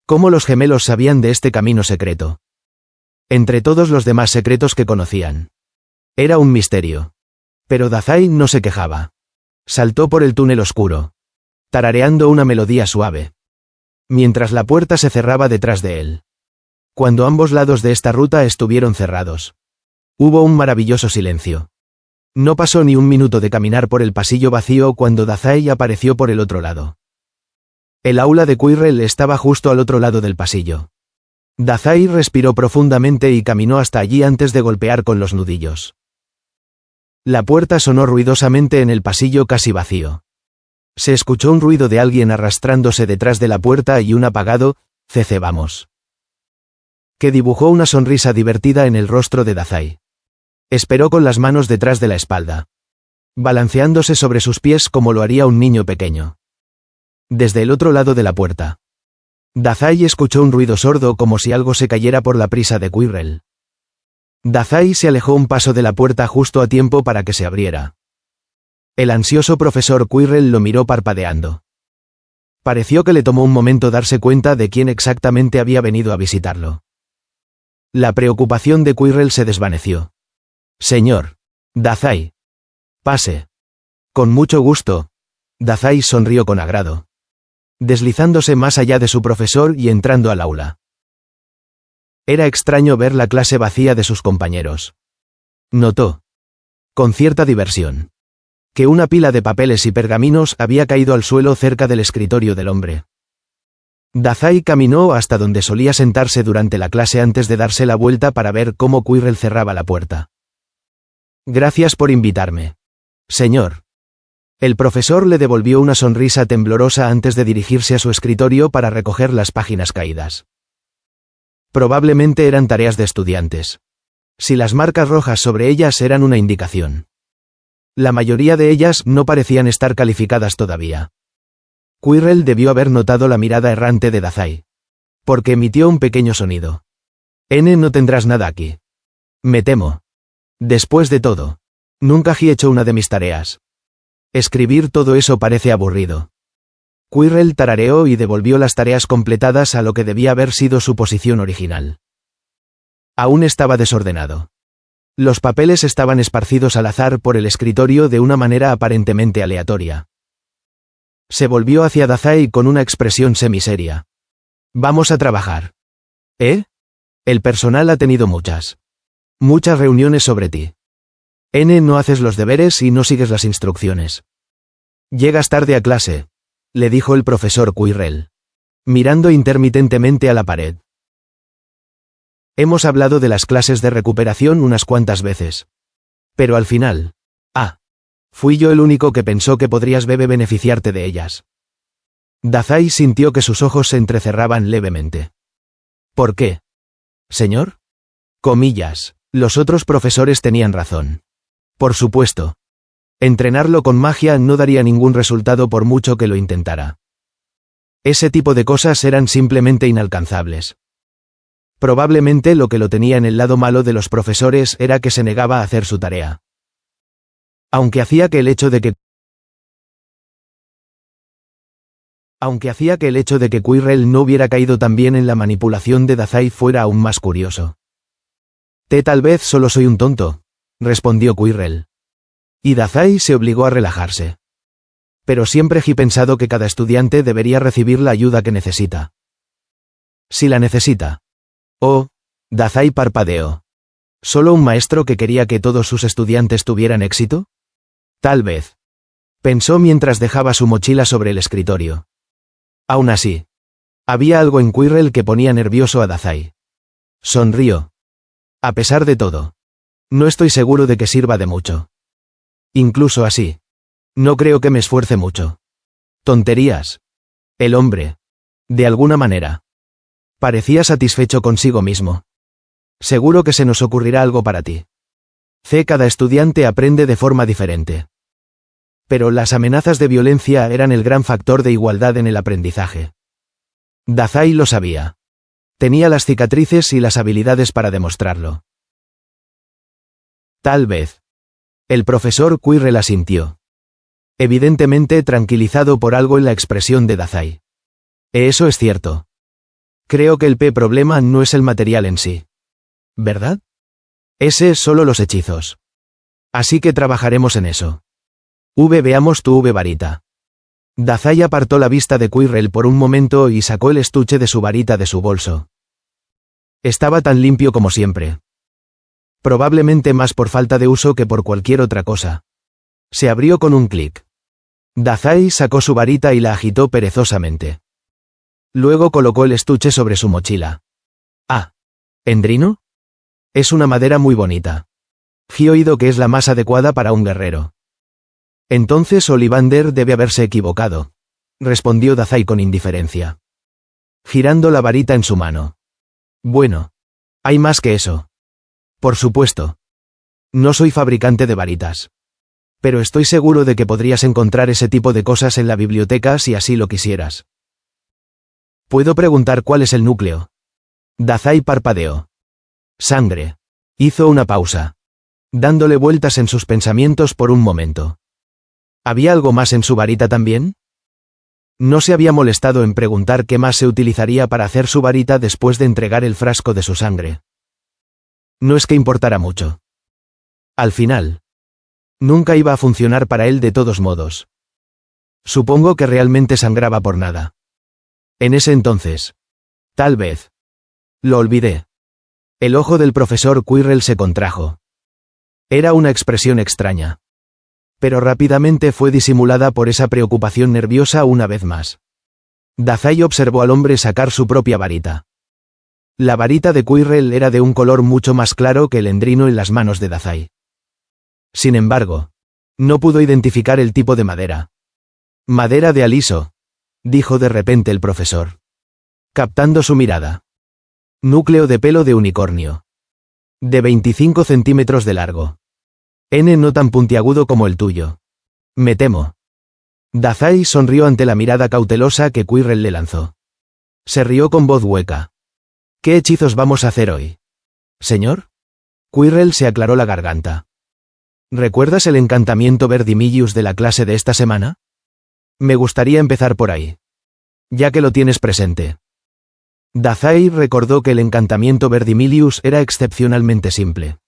¿Cómo los gemelos sabían de este camino secreto? Entre todos los demás secretos que conocían. Era un misterio. Pero Dazai no se quejaba. Saltó por el túnel oscuro, tarareando una melodía suave, mientras la puerta se cerraba detrás de él. Cuando ambos lados de esta ruta estuvieron cerrados, hubo un maravilloso silencio. No pasó ni un minuto de caminar por el pasillo vacío cuando Dazai apareció por el otro lado. El aula de Quirrell estaba justo al otro lado del pasillo. Dazai respiró profundamente y caminó hasta allí antes de golpear con los nudillos. La puerta sonó ruidosamente en el pasillo casi vacío. Se escuchó un ruido de alguien arrastrándose detrás de la puerta y un apagado «Cece vamos», que dibujó una sonrisa divertida en el rostro de Dazai. Esperó con las manos detrás de la espalda, balanceándose sobre sus pies como lo haría un niño pequeño. Desde el otro lado de la puerta, Dazai escuchó un ruido sordo como si algo se cayera por la prisa de Quirrell. Dazai se alejó un paso de la puerta justo a tiempo para que se abriera. El ansioso profesor Quirrell lo miró parpadeando. Pareció que le tomó un momento darse cuenta de quién exactamente había venido a visitarlo. La preocupación de Quirrell se desvaneció. «Señor Dazai. Pase». «Con mucho gusto». Dazai sonrió con agrado, deslizándose más allá de su profesor y entrando al aula. Era extraño ver la clase vacía de sus compañeros. Notó, con cierta diversión, que una pila de papeles y pergaminos había caído al suelo cerca del escritorio del hombre. Dazai caminó hasta donde solía sentarse durante la clase antes de darse la vuelta para ver cómo Quirrell cerraba la puerta. «Gracias por invitarme, señor». El profesor le devolvió una sonrisa temblorosa antes de dirigirse a su escritorio para recoger las páginas caídas. Probablemente eran tareas de estudiantes. Si las marcas rojas sobre ellas eran una indicación. La mayoría de ellas no parecían estar calificadas todavía. Quirrell debió haber notado la mirada errante de Dazai. Porque emitió un pequeño sonido. No tendrás nada aquí. Me temo. Después de todo, nunca he hecho una de mis tareas. Escribir todo eso parece aburrido. Quirrell tarareó y devolvió las tareas completadas a lo que debía haber sido su posición original. Aún estaba desordenado. Los papeles estaban esparcidos al azar por el escritorio de una manera aparentemente aleatoria. Se volvió hacia Dazai con una expresión semiseria. Vamos a trabajar. El personal ha tenido muchas reuniones sobre ti. No haces los deberes y no sigues las instrucciones. Llegas tarde a clase, le dijo el profesor Quirrell, mirando intermitentemente a la pared. Hemos hablado de las clases de recuperación unas cuantas veces. Pero al final, fui yo el único que pensó que podrías beneficiarte de ellas. Dazai sintió que sus ojos se entrecerraban levemente. ¿Por qué? ¿Señor? Comillas, los otros profesores tenían razón. Por supuesto. Entrenarlo con magia no daría ningún resultado por mucho que lo intentara. Ese tipo de cosas eran simplemente inalcanzables. Probablemente lo que lo tenía en el lado malo de los profesores era que se negaba a hacer su tarea. Aunque hacía que el hecho de que Quirrell no hubiera caído tan bien en la manipulación de Dazai fuera aún más curioso. Tal vez solo soy un tonto, respondió Quirrell. Y Dazai se obligó a relajarse. Pero siempre he pensado que cada estudiante debería recibir la ayuda que necesita. Si la necesita. Dazai parpadeó. ¿Solo un maestro que quería que todos sus estudiantes tuvieran éxito? Tal vez. Pensó mientras dejaba su mochila sobre el escritorio. Aún así, había algo en Quirrell que ponía nervioso a Dazai. Sonrió. A pesar de todo, no estoy seguro de que sirva de mucho. Incluso así, no creo que me esfuerce mucho. Tonterías. El hombre, de alguna manera, parecía satisfecho consigo mismo. Seguro que se nos ocurrirá algo para ti. Cada estudiante aprende de forma diferente. Pero las amenazas de violencia eran el gran factor de igualdad en el aprendizaje. Dazai lo sabía. Tenía las cicatrices y las habilidades para demostrarlo. Tal vez. El profesor Quirrell asintió. Evidentemente tranquilizado por algo en la expresión de Dazai. Eso es cierto. Creo que el problema no es el material en sí. ¿Verdad? Ese es solo los hechizos. Así que trabajaremos en eso. Veamos tu varita. Dazai apartó la vista de Quirrell por un momento y sacó el estuche de su varita de su bolso. Estaba tan limpio como siempre. Probablemente más por falta de uso que por cualquier otra cosa. Se abrió con un clic. Dazai sacó su varita y la agitó perezosamente. Luego colocó el estuche sobre su mochila. ¿Endrino? Es una madera muy bonita. He oído que es la más adecuada para un guerrero. Entonces Ollivander debe haberse equivocado, respondió Dazai con indiferencia, girando la varita en su mano. Bueno, hay más que eso. Por supuesto. No soy fabricante de varitas. Pero estoy seguro de que podrías encontrar ese tipo de cosas en la biblioteca si así lo quisieras. ¿Puedo preguntar cuál es el núcleo? Dazai parpadeó. Sangre. Hizo una pausa, dándole vueltas en sus pensamientos por un momento. ¿Había algo más en su varita también? No se había molestado en preguntar qué más se utilizaría para hacer su varita después de entregar el frasco de su sangre. No es que importara mucho. Al final, nunca iba a funcionar para él de todos modos. Supongo que realmente sangraba por nada. En ese entonces. Tal vez. Lo olvidé. El ojo del profesor Quirrell se contrajo. Era una expresión extraña. Pero rápidamente fue disimulada por esa preocupación nerviosa una vez más. Dazai observó al hombre sacar su propia varita. La varita de Quirrell era de un color mucho más claro que el endrino en las manos de Dazai. Sin embargo, no pudo identificar el tipo de madera. Madera de aliso, dijo de repente el profesor, captando su mirada. Núcleo de pelo de unicornio. De 25 centímetros de largo. No tan puntiagudo como el tuyo. Me temo. Dazai sonrió ante la mirada cautelosa que Quirrell le lanzó. Se rió con voz hueca. ¿Qué hechizos vamos a hacer hoy? ¿Señor? Quirrell se aclaró la garganta. ¿Recuerdas el encantamiento Verdimillius de la clase de esta semana? Me gustaría empezar por ahí. Ya que lo tienes presente. Dazai recordó que el encantamiento Verdimillius era excepcionalmente simple.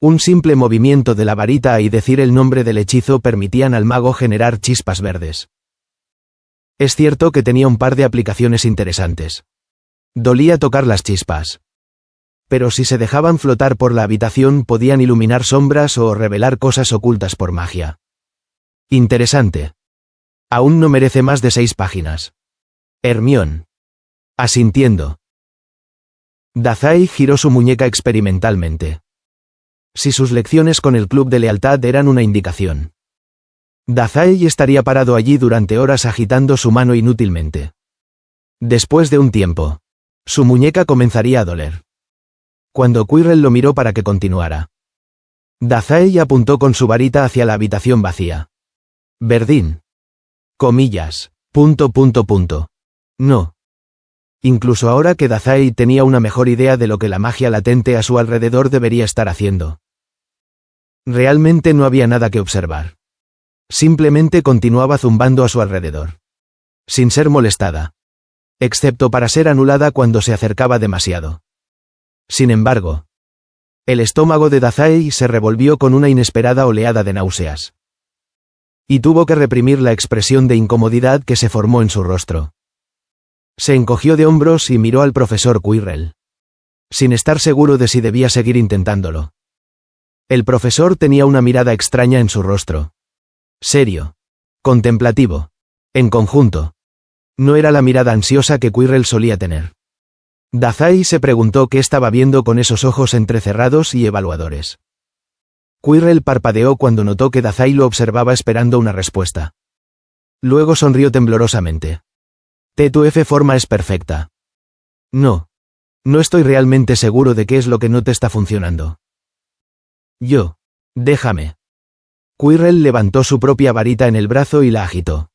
Un simple movimiento de la varita y decir el nombre del hechizo permitían al mago generar chispas verdes. Es cierto que tenía un par de aplicaciones interesantes. Dolía tocar las chispas. Pero si se dejaban flotar por la habitación podían iluminar sombras o revelar cosas ocultas por magia. Interesante. Aún no merece más de 6 páginas. Hermión. Asintiendo. Dazai giró su muñeca experimentalmente. Si sus lecciones con el Club de Lealtad eran una indicación. Dazai estaría parado allí durante horas agitando su mano inútilmente. Después de un tiempo, su muñeca comenzaría a doler. Cuando Quirrell lo miró para que continuara. Dazai apuntó con su varita hacia la habitación vacía. Verdín. Comillas. ... No. Incluso ahora que Dazai tenía una mejor idea de lo que la magia latente a su alrededor debería estar haciendo. Realmente no había nada que observar. Simplemente continuaba zumbando a su alrededor. Sin ser molestada. Excepto para ser anulada cuando se acercaba demasiado. Sin embargo, el estómago de Dazai se revolvió con una inesperada oleada de náuseas. Y tuvo que reprimir la expresión de incomodidad que se formó en su rostro. Se encogió de hombros y miró al profesor Quirrell. Sin estar seguro de si debía seguir intentándolo. El profesor tenía una mirada extraña en su rostro. Serio. Contemplativo. En conjunto. No era la mirada ansiosa que Quirrell solía tener. Dazai se preguntó qué estaba viendo con esos ojos entrecerrados y evaluadores. Quirrell parpadeó cuando notó que Dazai lo observaba esperando una respuesta. Luego sonrió temblorosamente. Tu forma es perfecta. No. No estoy realmente seguro de qué es lo que no te está funcionando. Déjame. Quirrell levantó su propia varita en el brazo y la agitó.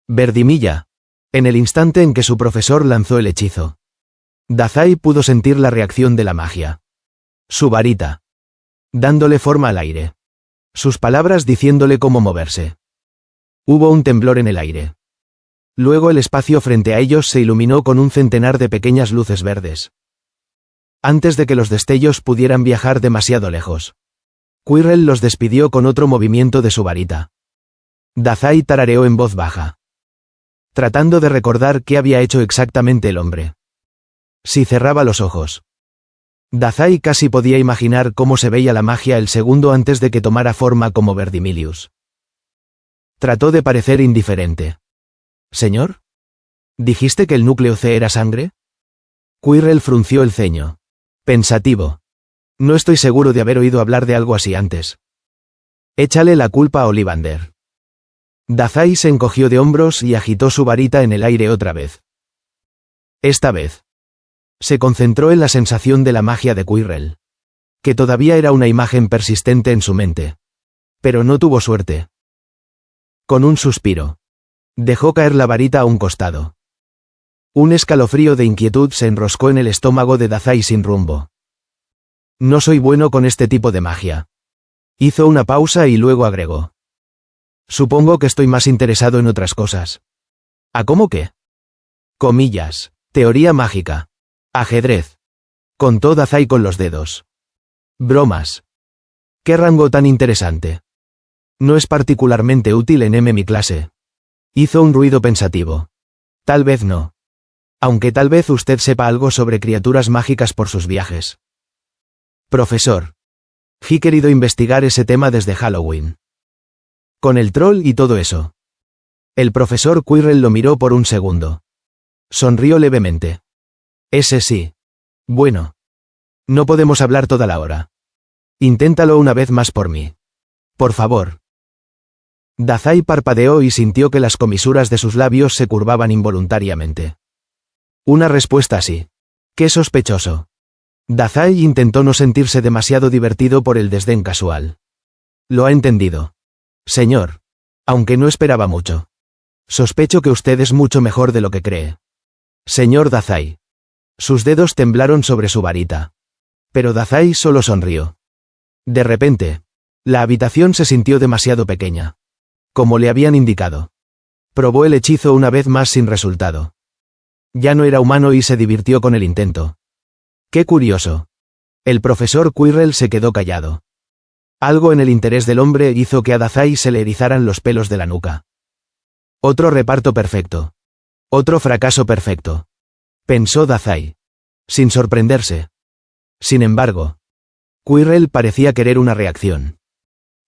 Verdimilla. En el instante en que su profesor lanzó el hechizo. Dazai pudo sentir la reacción de la magia. Su varita. Dándole forma al aire. Sus palabras diciéndole cómo moverse. Hubo un temblor en el aire. Luego el espacio frente a ellos se iluminó con un centenar de pequeñas luces verdes. Antes de que los destellos pudieran viajar demasiado lejos. Quirrell los despidió con otro movimiento de su varita. Dazai tarareó en voz baja. Tratando de recordar qué había hecho exactamente el hombre. Si cerraba los ojos. Dazai casi podía imaginar cómo se veía la magia el segundo antes de que tomara forma como Verdimillius. Trató de parecer indiferente. ¿Señor? ¿Dijiste que el núcleo C era sangre? Quirrell frunció el ceño. Pensativo. No estoy seguro de haber oído hablar de algo así antes. Échale la culpa a Ollivander. Dazai se encogió de hombros y agitó su varita en el aire otra vez. Esta vez. Se concentró en la sensación de la magia de Quirrell. Que todavía era una imagen persistente en su mente. Pero no tuvo suerte. Con un suspiro. Dejó caer la varita a un costado. Un escalofrío de inquietud se enroscó en el estómago de Dazai sin rumbo. No soy bueno con este tipo de magia. Hizo una pausa y luego agregó. Supongo que estoy más interesado en otras cosas. ¿A cómo qué? Comillas. Teoría mágica. Ajedrez. Contó Dazai con los dedos. Bromas. ¿Qué rango tan interesante? No es particularmente útil en mi clase. Hizo un ruido pensativo. Tal vez no. Aunque tal vez usted sepa algo sobre criaturas mágicas por sus viajes. Profesor. He querido investigar ese tema desde Halloween. Con el troll y todo eso. El profesor Quirrell lo miró por un segundo. Sonrió levemente. Ese sí. Bueno. No podemos hablar toda la hora. Inténtalo una vez más por mí. Por favor. Dazai parpadeó y sintió que las comisuras de sus labios se curvaban involuntariamente. Una respuesta así. Qué sospechoso. Dazai intentó no sentirse demasiado divertido por el desdén casual. Lo ha entendido. Señor. Aunque no esperaba mucho. Sospecho que usted es mucho mejor de lo que cree. Señor Dazai. Sus dedos temblaron sobre su varita. Pero Dazai solo sonrió. De repente, la habitación se sintió demasiado pequeña. Como le habían indicado. Probó el hechizo una vez más sin resultado. Ya no era humano y se divirtió con el intento. ¡Qué curioso! El profesor Quirrell se quedó callado. Algo en el interés del hombre hizo que a Dazai se le erizaran los pelos de la nuca. Otro reparto perfecto. Otro fracaso perfecto. Pensó Dazai. Sin sorprenderse. Sin embargo, Quirrell parecía querer una reacción.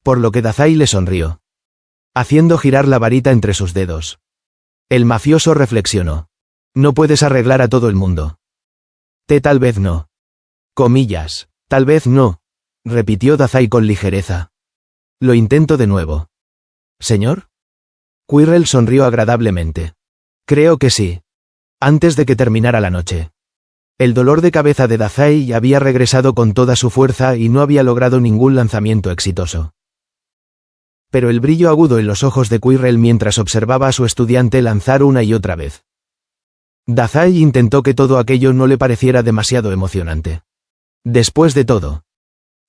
Por lo que Dazai le sonrió. Haciendo girar la varita entre sus dedos. El mafioso reflexionó. No puedes arreglar a todo el mundo. Tal vez no. Comillas, tal vez no, repitió Dazai con ligereza. Lo intento de nuevo. ¿Señor? Quirrell sonrió agradablemente. Creo que sí. Antes de que terminara la noche. El dolor de cabeza de Dazai había regresado con toda su fuerza y no había logrado ningún lanzamiento exitoso. Pero el brillo agudo en los ojos de Quirrell mientras observaba a su estudiante lanzar una y otra vez. Dazai intentó que todo aquello no le pareciera demasiado emocionante. Después de todo,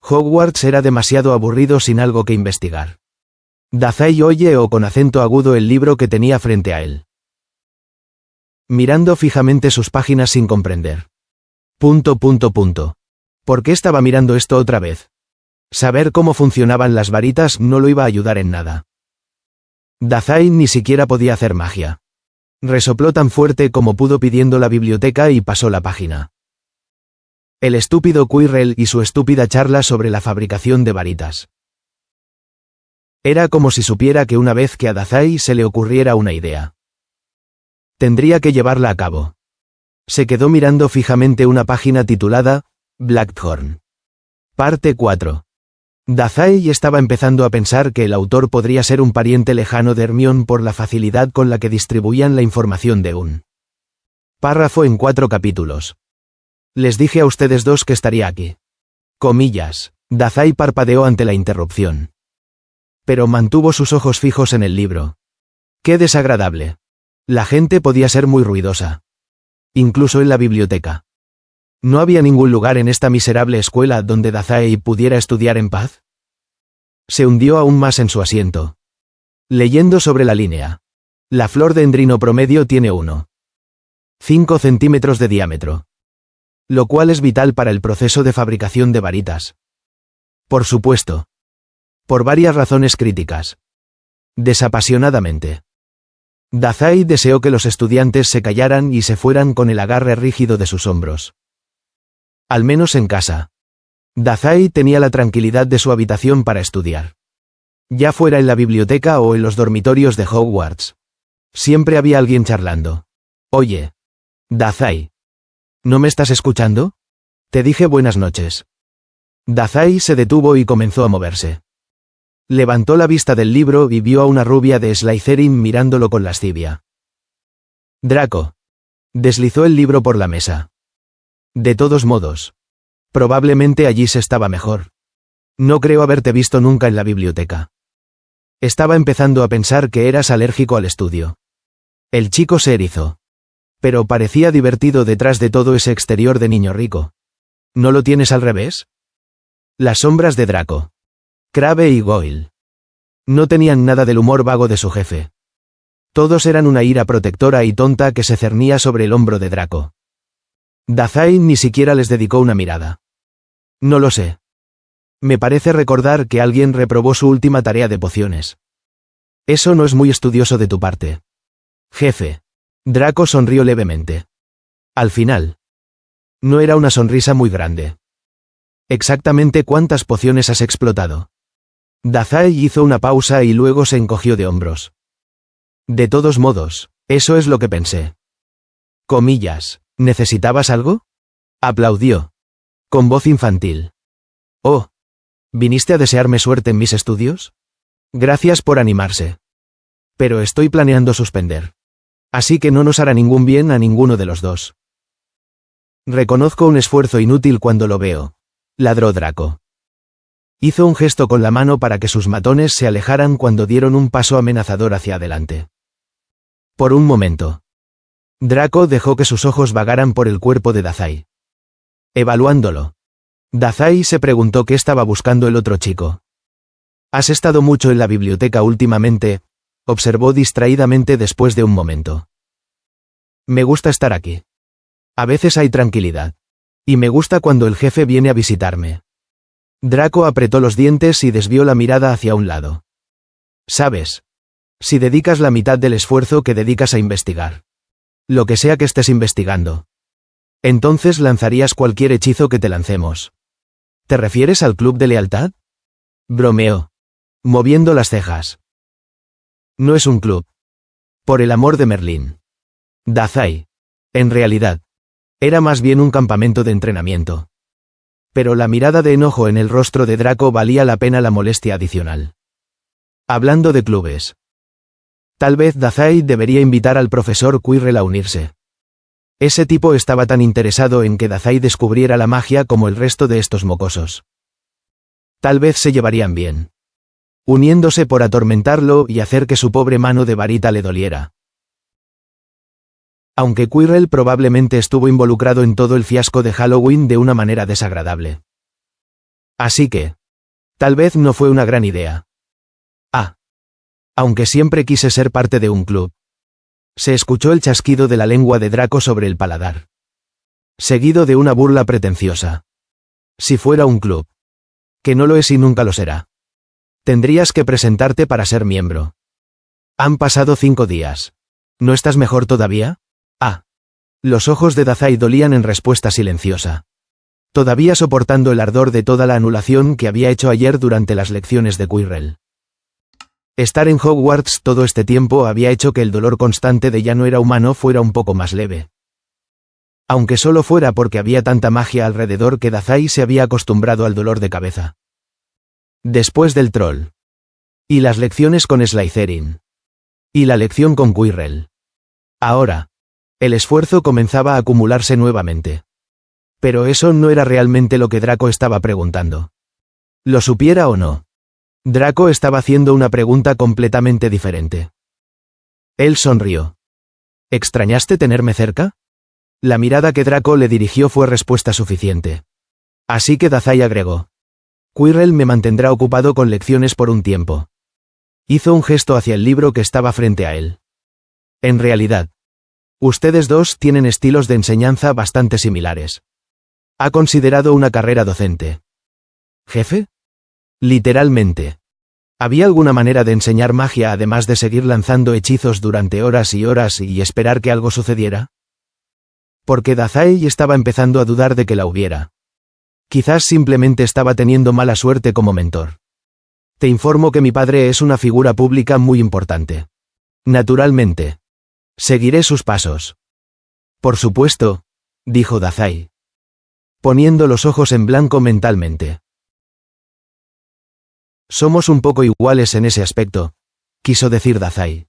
Hogwarts era demasiado aburrido sin algo que investigar. Dazai oyó con acento agudo el libro que tenía frente a él. Mirando fijamente sus páginas sin comprender. ¿Por qué estaba mirando esto otra vez? Saber cómo funcionaban las varitas no lo iba a ayudar en nada. Dazai ni siquiera podía hacer magia. Resopló tan fuerte como pudo pidiendo la biblioteca y pasó la página. El estúpido Quirrell y su estúpida charla sobre la fabricación de varitas. Era como si supiera que una vez que a Dazai se le ocurriera una idea, tendría que llevarla a cabo. Se quedó mirando fijamente una página titulada Blackthorn. Parte 4. Dazai estaba empezando a pensar que el autor podría ser un pariente lejano de Hermione por la facilidad con la que distribuían la información de un párrafo en 4 capítulos. Les dije a ustedes dos que estaría aquí. Comillas. Dazai parpadeó ante la interrupción. Pero mantuvo sus ojos fijos en el libro. Qué desagradable. La gente podía ser muy ruidosa. Incluso en la biblioteca. ¿No había ningún lugar en esta miserable escuela donde Dazai pudiera estudiar en paz? Se hundió aún más en su asiento. Leyendo sobre la línea. La flor de endrino promedio tiene 1,5 centímetros de diámetro. Lo cual es vital para el proceso de fabricación de varitas. Por supuesto. Por varias razones críticas. Desapasionadamente. Dazai deseó que los estudiantes se callaran y se fueran con el agarre rígido de sus hombros. Al menos en casa. Dazai tenía la tranquilidad de su habitación para estudiar. Ya fuera en la biblioteca o en los dormitorios de Hogwarts. Siempre había alguien charlando. Oye. Dazai. ¿No me estás escuchando? Te dije buenas noches. Dazai se detuvo y comenzó a moverse. Levantó la vista del libro y vio a una rubia de Slytherin mirándolo con lascivia. Draco. Deslizó el libro por la mesa. De todos modos. Probablemente allí se estaba mejor. No creo haberte visto nunca en la biblioteca. Estaba empezando a pensar que eras alérgico al estudio. El chico se erizó. Pero parecía divertido detrás de todo ese exterior de niño rico. ¿No lo tienes al revés? Las sombras de Draco. Crabbe y Goyle. No tenían nada del humor vago de su jefe. Todos eran una ira protectora y tonta que se cernía sobre el hombro de Draco. Dazai ni siquiera les dedicó una mirada. No lo sé. Me parece recordar que alguien reprobó su última tarea de pociones. Eso no es muy estudioso de tu parte. Jefe. Draco sonrió levemente. Al final. No era una sonrisa muy grande. ¿Exactamente cuántas pociones has explotado? Dazai hizo una pausa y luego se encogió de hombros. De todos modos, eso es lo que pensé. Comillas. ¿Necesitabas algo? Aplaudió. Con voz infantil. Oh. ¿Viniste a desearme suerte en mis estudios? Gracias por animarse. Pero estoy planeando suspender. Así que no nos hará ningún bien a ninguno de los dos. Reconozco un esfuerzo inútil cuando lo veo. Ladró Draco. Hizo un gesto con la mano para que sus matones se alejaran cuando dieron un paso amenazador hacia adelante. Por un momento, Draco dejó que sus ojos vagaran por el cuerpo de Dazai. Evaluándolo, Dazai se preguntó qué estaba buscando el otro chico. «¿Has estado mucho en la biblioteca últimamente?», observó distraídamente después de un momento. «Me gusta estar aquí. A veces hay tranquilidad. Y me gusta cuando el jefe viene a visitarme». Draco apretó los dientes y desvió la mirada hacia un lado. «¿Sabes? Si dedicas la mitad del esfuerzo que dedicas a investigar, lo que sea que estés investigando, entonces lanzarías cualquier hechizo que te lancemos». «¿Te refieres al club de lealtad?», bromeó, moviendo las cejas. «No es un club. Por el amor de Merlín. Dazai. En realidad, era más bien un campamento de entrenamiento». Pero la mirada de enojo en el rostro de Draco valía la pena la molestia adicional. «Hablando de clubes. Tal vez Dazai debería invitar al profesor Quirrell a unirse. Ese tipo estaba tan interesado en que Dazai descubriera la magia como el resto de estos mocosos. Tal vez se llevarían bien, uniéndose por atormentarlo y hacer que su pobre mano de varita le doliera». Aunque Quirrell probablemente estuvo involucrado en todo el fiasco de Halloween de una manera desagradable. Así que, tal vez no fue una gran idea. Aunque siempre quise ser parte de un club. Se escuchó el chasquido de la lengua de Draco sobre el paladar, seguido de una burla pretenciosa. «Si fuera un club. Que no lo es y nunca lo será. Tendrías que presentarte para ser miembro. Han pasado 5 días. ¿No estás mejor todavía?». Los ojos de Dazai dolían en respuesta silenciosa, todavía soportando el ardor de toda la anulación que había hecho ayer durante las lecciones de Quirrell. Estar en Hogwarts todo este tiempo había hecho que el dolor constante de ya no era humano fuera un poco más leve. Aunque solo fuera porque había tanta magia alrededor que Dazai se había acostumbrado al dolor de cabeza. Después del troll. Y las lecciones con Slytherin. Y la lección con Quirrell. Ahora, el esfuerzo comenzaba a acumularse nuevamente. Pero eso no era realmente lo que Draco estaba preguntando. Lo supiera o no, Draco estaba haciendo una pregunta completamente diferente. Él sonrió. «¿Extrañaste tenerme cerca?». La mirada que Draco le dirigió fue respuesta suficiente. Así que Dazai agregó: «Quirrell me mantendrá ocupado con lecciones por un tiempo». Hizo un gesto hacia el libro que estaba frente a él. «En realidad, ustedes dos tienen estilos de enseñanza bastante similares. ¿Ha considerado una carrera docente?». «¿Jefe?». «Literalmente. ¿Había alguna manera de enseñar magia además de seguir lanzando hechizos durante horas y horas y esperar que algo sucediera?». Porque Dazai estaba empezando a dudar de que la hubiera. Quizás simplemente estaba teniendo mala suerte como mentor. «Te informo que mi padre es una figura pública muy importante. Naturalmente. Seguiré sus pasos». «Por supuesto», dijo Dazai, poniendo los ojos en blanco mentalmente. «Somos un poco iguales en ese aspecto», quiso decir Dazai.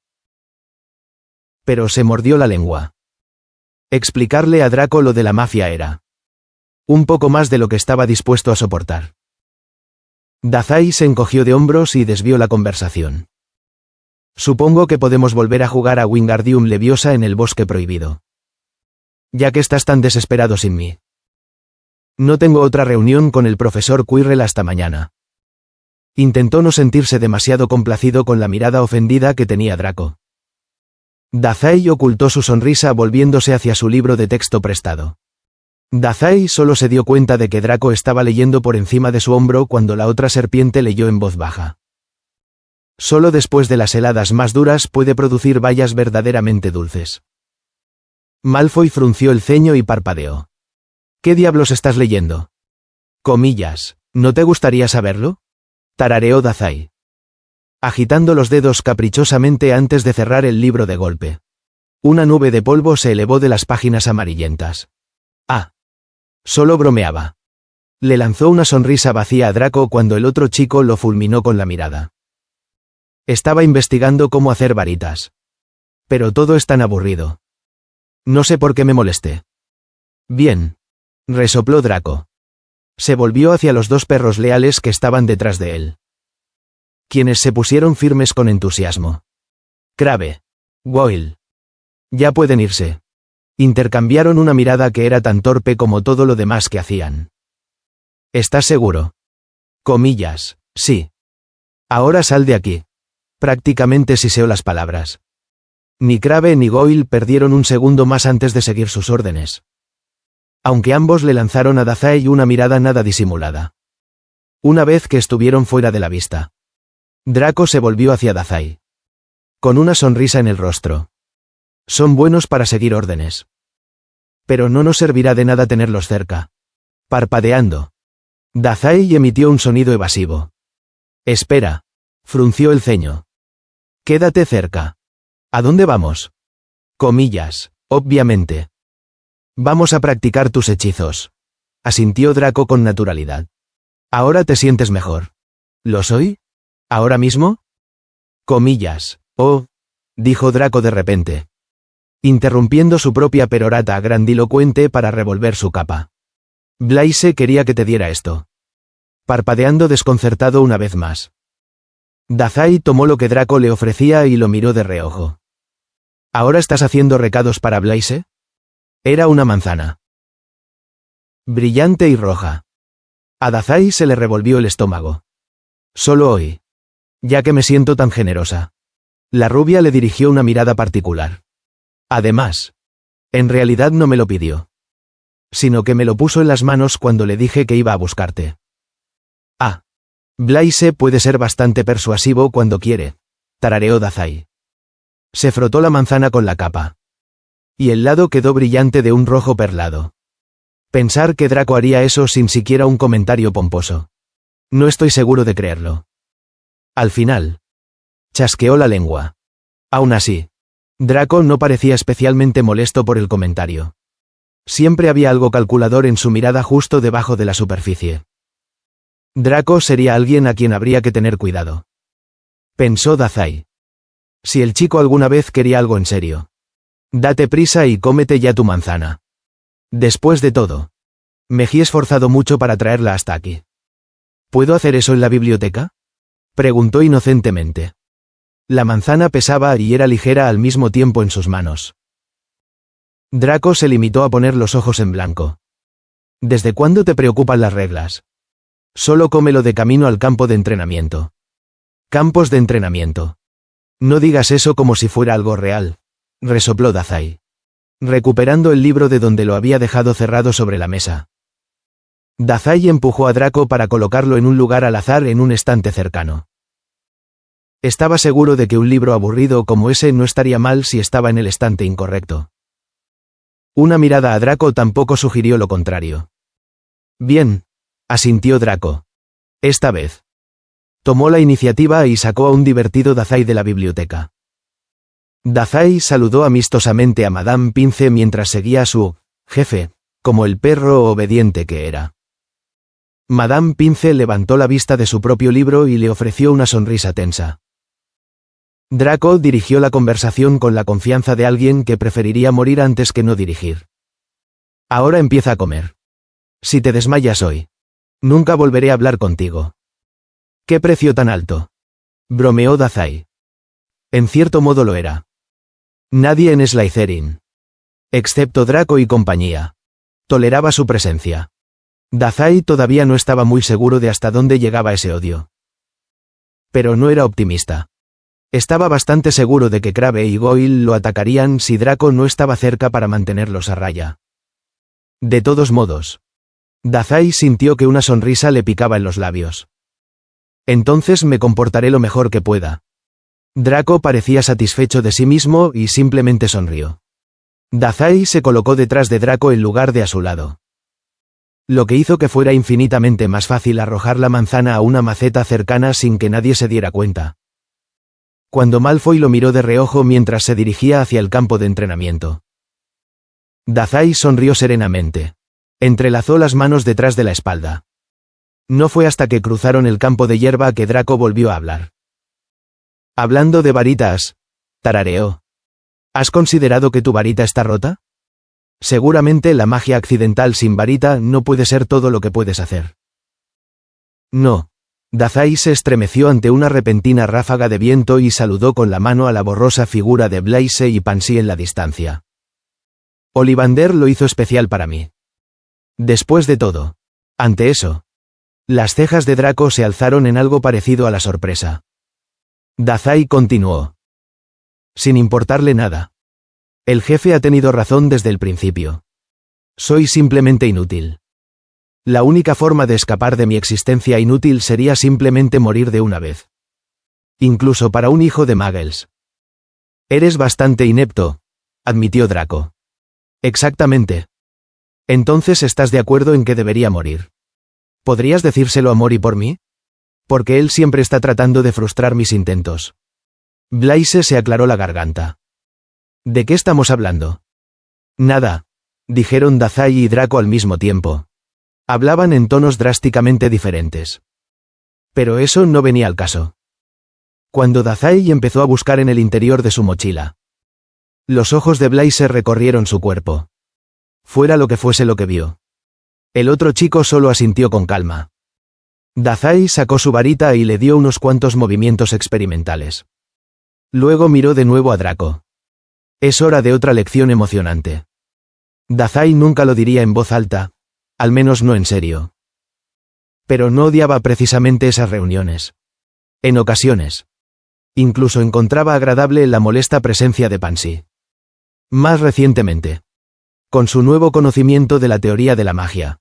Pero se mordió la lengua. Explicarle a Draco lo de la mafia era un poco más de lo que estaba dispuesto a soportar. Dazai se encogió de hombros y desvió la conversación. «Supongo que podemos volver a jugar a Wingardium Leviosa en el Bosque Prohibido. Ya que estás tan desesperado sin mí. No tengo otra reunión con el profesor Quirrell hasta mañana». Intentó no sentirse demasiado complacido con la mirada ofendida que tenía Draco. Dazai ocultó su sonrisa volviéndose hacia su libro de texto prestado. Dazai solo se dio cuenta de que Draco estaba leyendo por encima de su hombro cuando la otra serpiente leyó en voz baja. «Solo después de las heladas más duras puede producir bayas verdaderamente dulces». Malfoy frunció el ceño y parpadeó. «¿Qué diablos estás leyendo?». «Comillas, ¿no te gustaría saberlo?», tarareó Dazai, agitando los dedos caprichosamente antes de cerrar el libro de golpe. Una nube de polvo se elevó de las páginas amarillentas. Solo bromeaba. Le lanzó una sonrisa vacía a Draco cuando el otro chico lo fulminó con la mirada. «Estaba investigando cómo hacer varitas. Pero todo es tan aburrido. No sé por qué me molesté». «Bien», resopló Draco. Se volvió hacia los dos perros leales que estaban detrás de él, quienes se pusieron firmes con entusiasmo. Crabbe. Goyle. Ya pueden irse. Intercambiaron una mirada que era tan torpe como todo lo demás que hacían. ¿Estás seguro? Comillas, sí. Ahora sal de aquí. Prácticamente siseó las palabras. Ni Crabbe ni Goyle perdieron un segundo más antes de seguir sus órdenes. Aunque ambos le lanzaron a Dazai una mirada nada disimulada. Una vez que estuvieron fuera de la vista, Draco se volvió hacia Dazai, con una sonrisa en el rostro. Son buenos para seguir órdenes. Pero no nos servirá de nada tenerlos cerca. Parpadeando, Dazai emitió un sonido evasivo. Espera. Frunció el ceño. Quédate cerca. ¿A dónde vamos? Comillas, obviamente. Vamos a practicar tus hechizos. Asintió Draco con naturalidad. Ahora te sientes mejor. ¿Lo soy? ¿Ahora mismo? Comillas, oh, dijo Draco de repente, interrumpiendo su propia perorata grandilocuente para revolver su capa. Blaise quería que te diera esto. Parpadeando desconcertado una vez más, Dazai tomó lo que Draco le ofrecía y lo miró de reojo. ¿Ahora estás haciendo recados para Blaise? Era una manzana, brillante y roja. A Dazai se le revolvió el estómago. Solo hoy. Ya que me siento tan generosa. La rubia le dirigió una mirada particular. Además, en realidad no me lo pidió, sino que me lo puso en las manos cuando le dije que iba a buscarte. Ah. Blaise puede ser bastante persuasivo cuando quiere, tarareó Dazai. Se frotó la manzana con la capa. Y el lado quedó brillante de un rojo perlado. Pensar que Draco haría eso sin siquiera un comentario pomposo. No estoy seguro de creerlo. Al final, chasqueó la lengua. Aún así, Draco no parecía especialmente molesto por el comentario. Siempre había algo calculador en su mirada justo debajo de la superficie. Draco sería alguien a quien habría que tener cuidado, pensó Dazai. Si el chico alguna vez quería algo en serio, date prisa y cómete ya tu manzana. Después de todo, me he esforzado mucho para traerla hasta aquí. ¿Puedo hacer eso en la biblioteca? Preguntó inocentemente. La manzana pesaba y era ligera al mismo tiempo en sus manos. Draco se limitó a poner los ojos en blanco. ¿Desde cuándo te preocupan las reglas? Solo cómelo de camino al campo de entrenamiento. Campos de entrenamiento. No digas eso como si fuera algo real, resopló Dazai, recuperando el libro de donde lo había dejado cerrado sobre la mesa. Dazai empujó a Draco para colocarlo en un lugar al azar en un estante cercano. Estaba seguro de que un libro aburrido como ese no estaría mal si estaba en el estante incorrecto. Una mirada a Draco tampoco sugirió lo contrario. Bien, asintió Draco. Esta vez. Tomó la iniciativa y sacó a un divertido Dazai de la biblioteca. Dazai saludó amistosamente a Madame Pince mientras seguía a su jefe, como el perro obediente que era. Madame Pince levantó la vista de su propio libro y le ofreció una sonrisa tensa. Draco dirigió la conversación con la confianza de alguien que preferiría morir antes que no dirigir. Ahora empieza a comer. Si te desmayas hoy, nunca volveré a hablar contigo. ¿Qué precio tan alto? Bromeó Dazai. En cierto modo lo era. Nadie en Slytherin, excepto Draco y compañía, toleraba su presencia. Dazai todavía no estaba muy seguro de hasta dónde llegaba ese odio. Pero no era optimista. Estaba bastante seguro de que Crabbe y Goyle lo atacarían si Draco no estaba cerca para mantenerlos a raya. De todos modos, Dazai sintió que una sonrisa le picaba en los labios. Entonces me comportaré lo mejor que pueda. Draco parecía satisfecho de sí mismo y simplemente sonrió. Dazai se colocó detrás de Draco en lugar de a su lado, lo que hizo que fuera infinitamente más fácil arrojar la manzana a una maceta cercana sin que nadie se diera cuenta. Cuando Malfoy lo miró de reojo mientras se dirigía hacia el campo de entrenamiento, Dazai sonrió serenamente. Entrelazó las manos detrás de la espalda. No fue hasta que cruzaron el campo de hierba que Draco volvió a hablar. Hablando de varitas, tarareó. ¿Has considerado que tu varita está rota? Seguramente la magia accidental sin varita no puede ser todo lo que puedes hacer. No. Dazai se estremeció ante una repentina ráfaga de viento y saludó con la mano a la borrosa figura de Blaise y Pansy en la distancia. Ollivander lo hizo especial para mí. Después de todo. Ante eso. Las cejas de Draco se alzaron en algo parecido a la sorpresa. Dazai continuó. Sin importarle nada. El jefe ha tenido razón desde el principio. Soy simplemente inútil. La única forma de escapar de mi existencia inútil sería simplemente morir de una vez. Incluso para un hijo de Muggles. Eres bastante inepto, admitió Draco. Exactamente. Entonces estás de acuerdo en que debería morir. ¿Podrías decírselo a Mori por mí? Porque él siempre está tratando de frustrar mis intentos. Blaise se aclaró la garganta. ¿De qué estamos hablando? Nada, dijeron Dazai y Draco al mismo tiempo. Hablaban en tonos drásticamente diferentes. Pero eso no venía al caso. Cuando Dazai empezó a buscar en el interior de su mochila. Los ojos de Blaise recorrieron su cuerpo. Fuera lo que fuese lo que vio. El otro chico solo asintió con calma. Dazai sacó su varita y le dio unos cuantos movimientos experimentales. Luego miró de nuevo a Draco. Es hora de otra lección emocionante. Dazai nunca lo diría en voz alta, al menos no en serio. Pero no odiaba precisamente esas reuniones. En ocasiones. Incluso encontraba agradable la molesta presencia de Pansy. Más recientemente. Con su nuevo conocimiento de la teoría de la magia.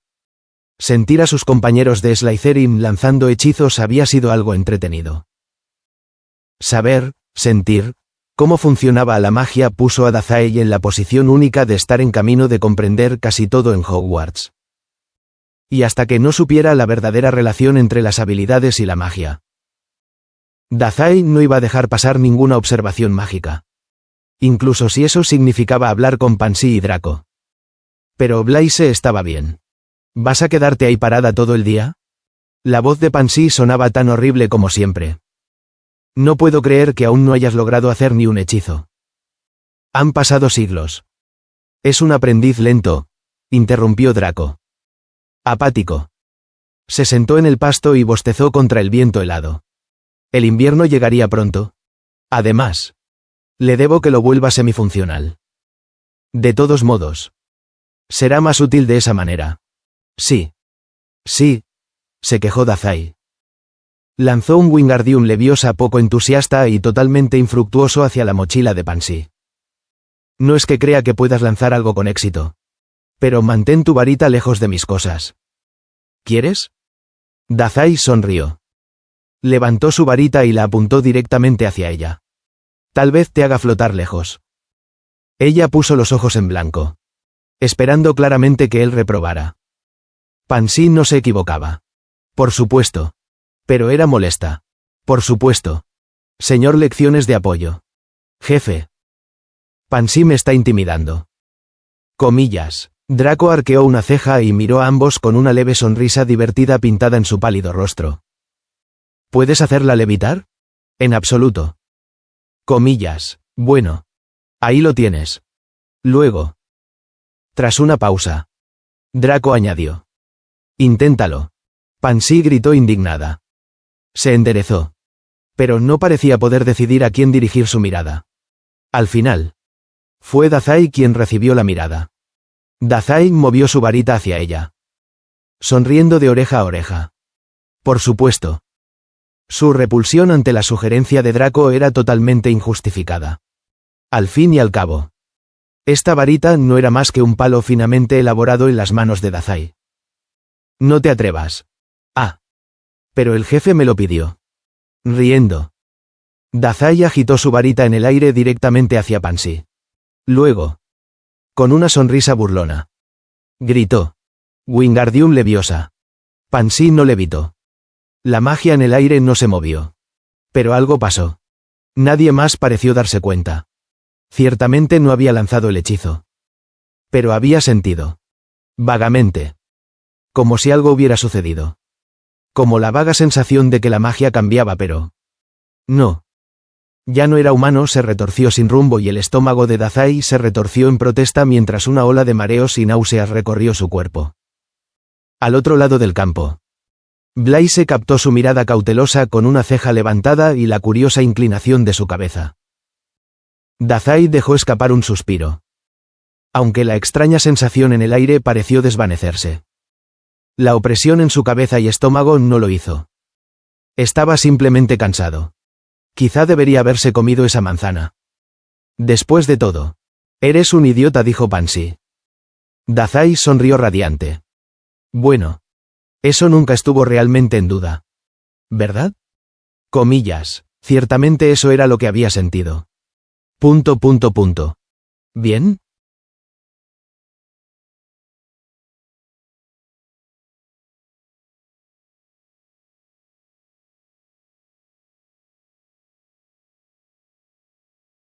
Sentir a sus compañeros de Slytherin lanzando hechizos había sido algo entretenido. Saber, sentir, cómo funcionaba la magia puso a Dazai en la posición única de estar en camino de comprender casi todo en Hogwarts. Y hasta que no supiera la verdadera relación entre las habilidades y la magia. Dazai no iba a dejar pasar ninguna observación mágica. Incluso si eso significaba hablar con Pansy y Draco. Pero Blaise estaba bien. ¿Vas a quedarte ahí parada todo el día? La voz de Pansy sonaba tan horrible como siempre. No puedo creer que aún no hayas logrado hacer ni un hechizo. Han pasado siglos. Es un aprendiz lento, interrumpió Draco. Apático. Se sentó en el pasto y bostezó contra el viento helado. El invierno llegaría pronto. Además, le debo que lo vuelva semifuncional. De todos modos. Será más útil de esa manera. Sí. Sí, se quejó Dazai. Lanzó un Wingardium Leviosa poco entusiasta y totalmente infructuoso hacia la mochila de Pansy. No es que crea que puedas lanzar algo con éxito. Pero mantén tu varita lejos de mis cosas. ¿Quieres? Dazai sonrió. Levantó su varita y la apuntó directamente hacia ella. Tal vez te haga flotar lejos. Ella puso los ojos en blanco. Esperando claramente que él reprobara. Pansy no se equivocaba. Por supuesto. Pero era molesta. Por supuesto. Señor, lecciones de apoyo. Jefe. Pansy me está intimidando. Comillas. Draco arqueó una ceja y miró a ambos con una leve sonrisa divertida pintada en su pálido rostro. ¿Puedes hacerla levitar? En absoluto. Comillas. Bueno. Ahí lo tienes. Luego. Tras una pausa. Draco añadió. Inténtalo. Pansy gritó indignada. Se enderezó. Pero no parecía poder decidir a quién dirigir su mirada. Al final. Fue Dazai quien recibió la mirada. Dazai movió su varita hacia ella. Sonriendo de oreja a oreja. Por supuesto. Su repulsión ante la sugerencia de Draco era totalmente injustificada. Al fin y al cabo. Esta varita no era más que un palo finamente elaborado en las manos de Dazai. No te atrevas. Ah. Pero el jefe me lo pidió. Riendo. Dazai agitó su varita en el aire directamente hacia Pansy. Luego. Con una sonrisa burlona. Gritó. Wingardium Leviosa. Pansy no levitó. La magia en el aire no se movió. Pero algo pasó. Nadie más pareció darse cuenta. Ciertamente no había lanzado el hechizo. Pero había sentido. Vagamente. Como si algo hubiera sucedido. Como la vaga sensación de que la magia cambiaba, pero... No. Ya no era humano, se retorció sin rumbo y el estómago de Dazai se retorció en protesta mientras una ola de mareos y náuseas recorrió su cuerpo. Al otro lado del campo. Blaise captó su mirada cautelosa con una ceja levantada y la curiosa inclinación de su cabeza. Dazai dejó escapar un suspiro. Aunque la extraña sensación en el aire pareció desvanecerse. La opresión en su cabeza y estómago no lo hizo. Estaba simplemente cansado. Quizá debería haberse comido esa manzana. Después de todo. Eres un idiota, dijo Pansy. Dazai sonrió radiante. Bueno. Eso nunca estuvo realmente en duda. ¿Verdad? Comillas. Ciertamente eso era lo que había sentido. Bien.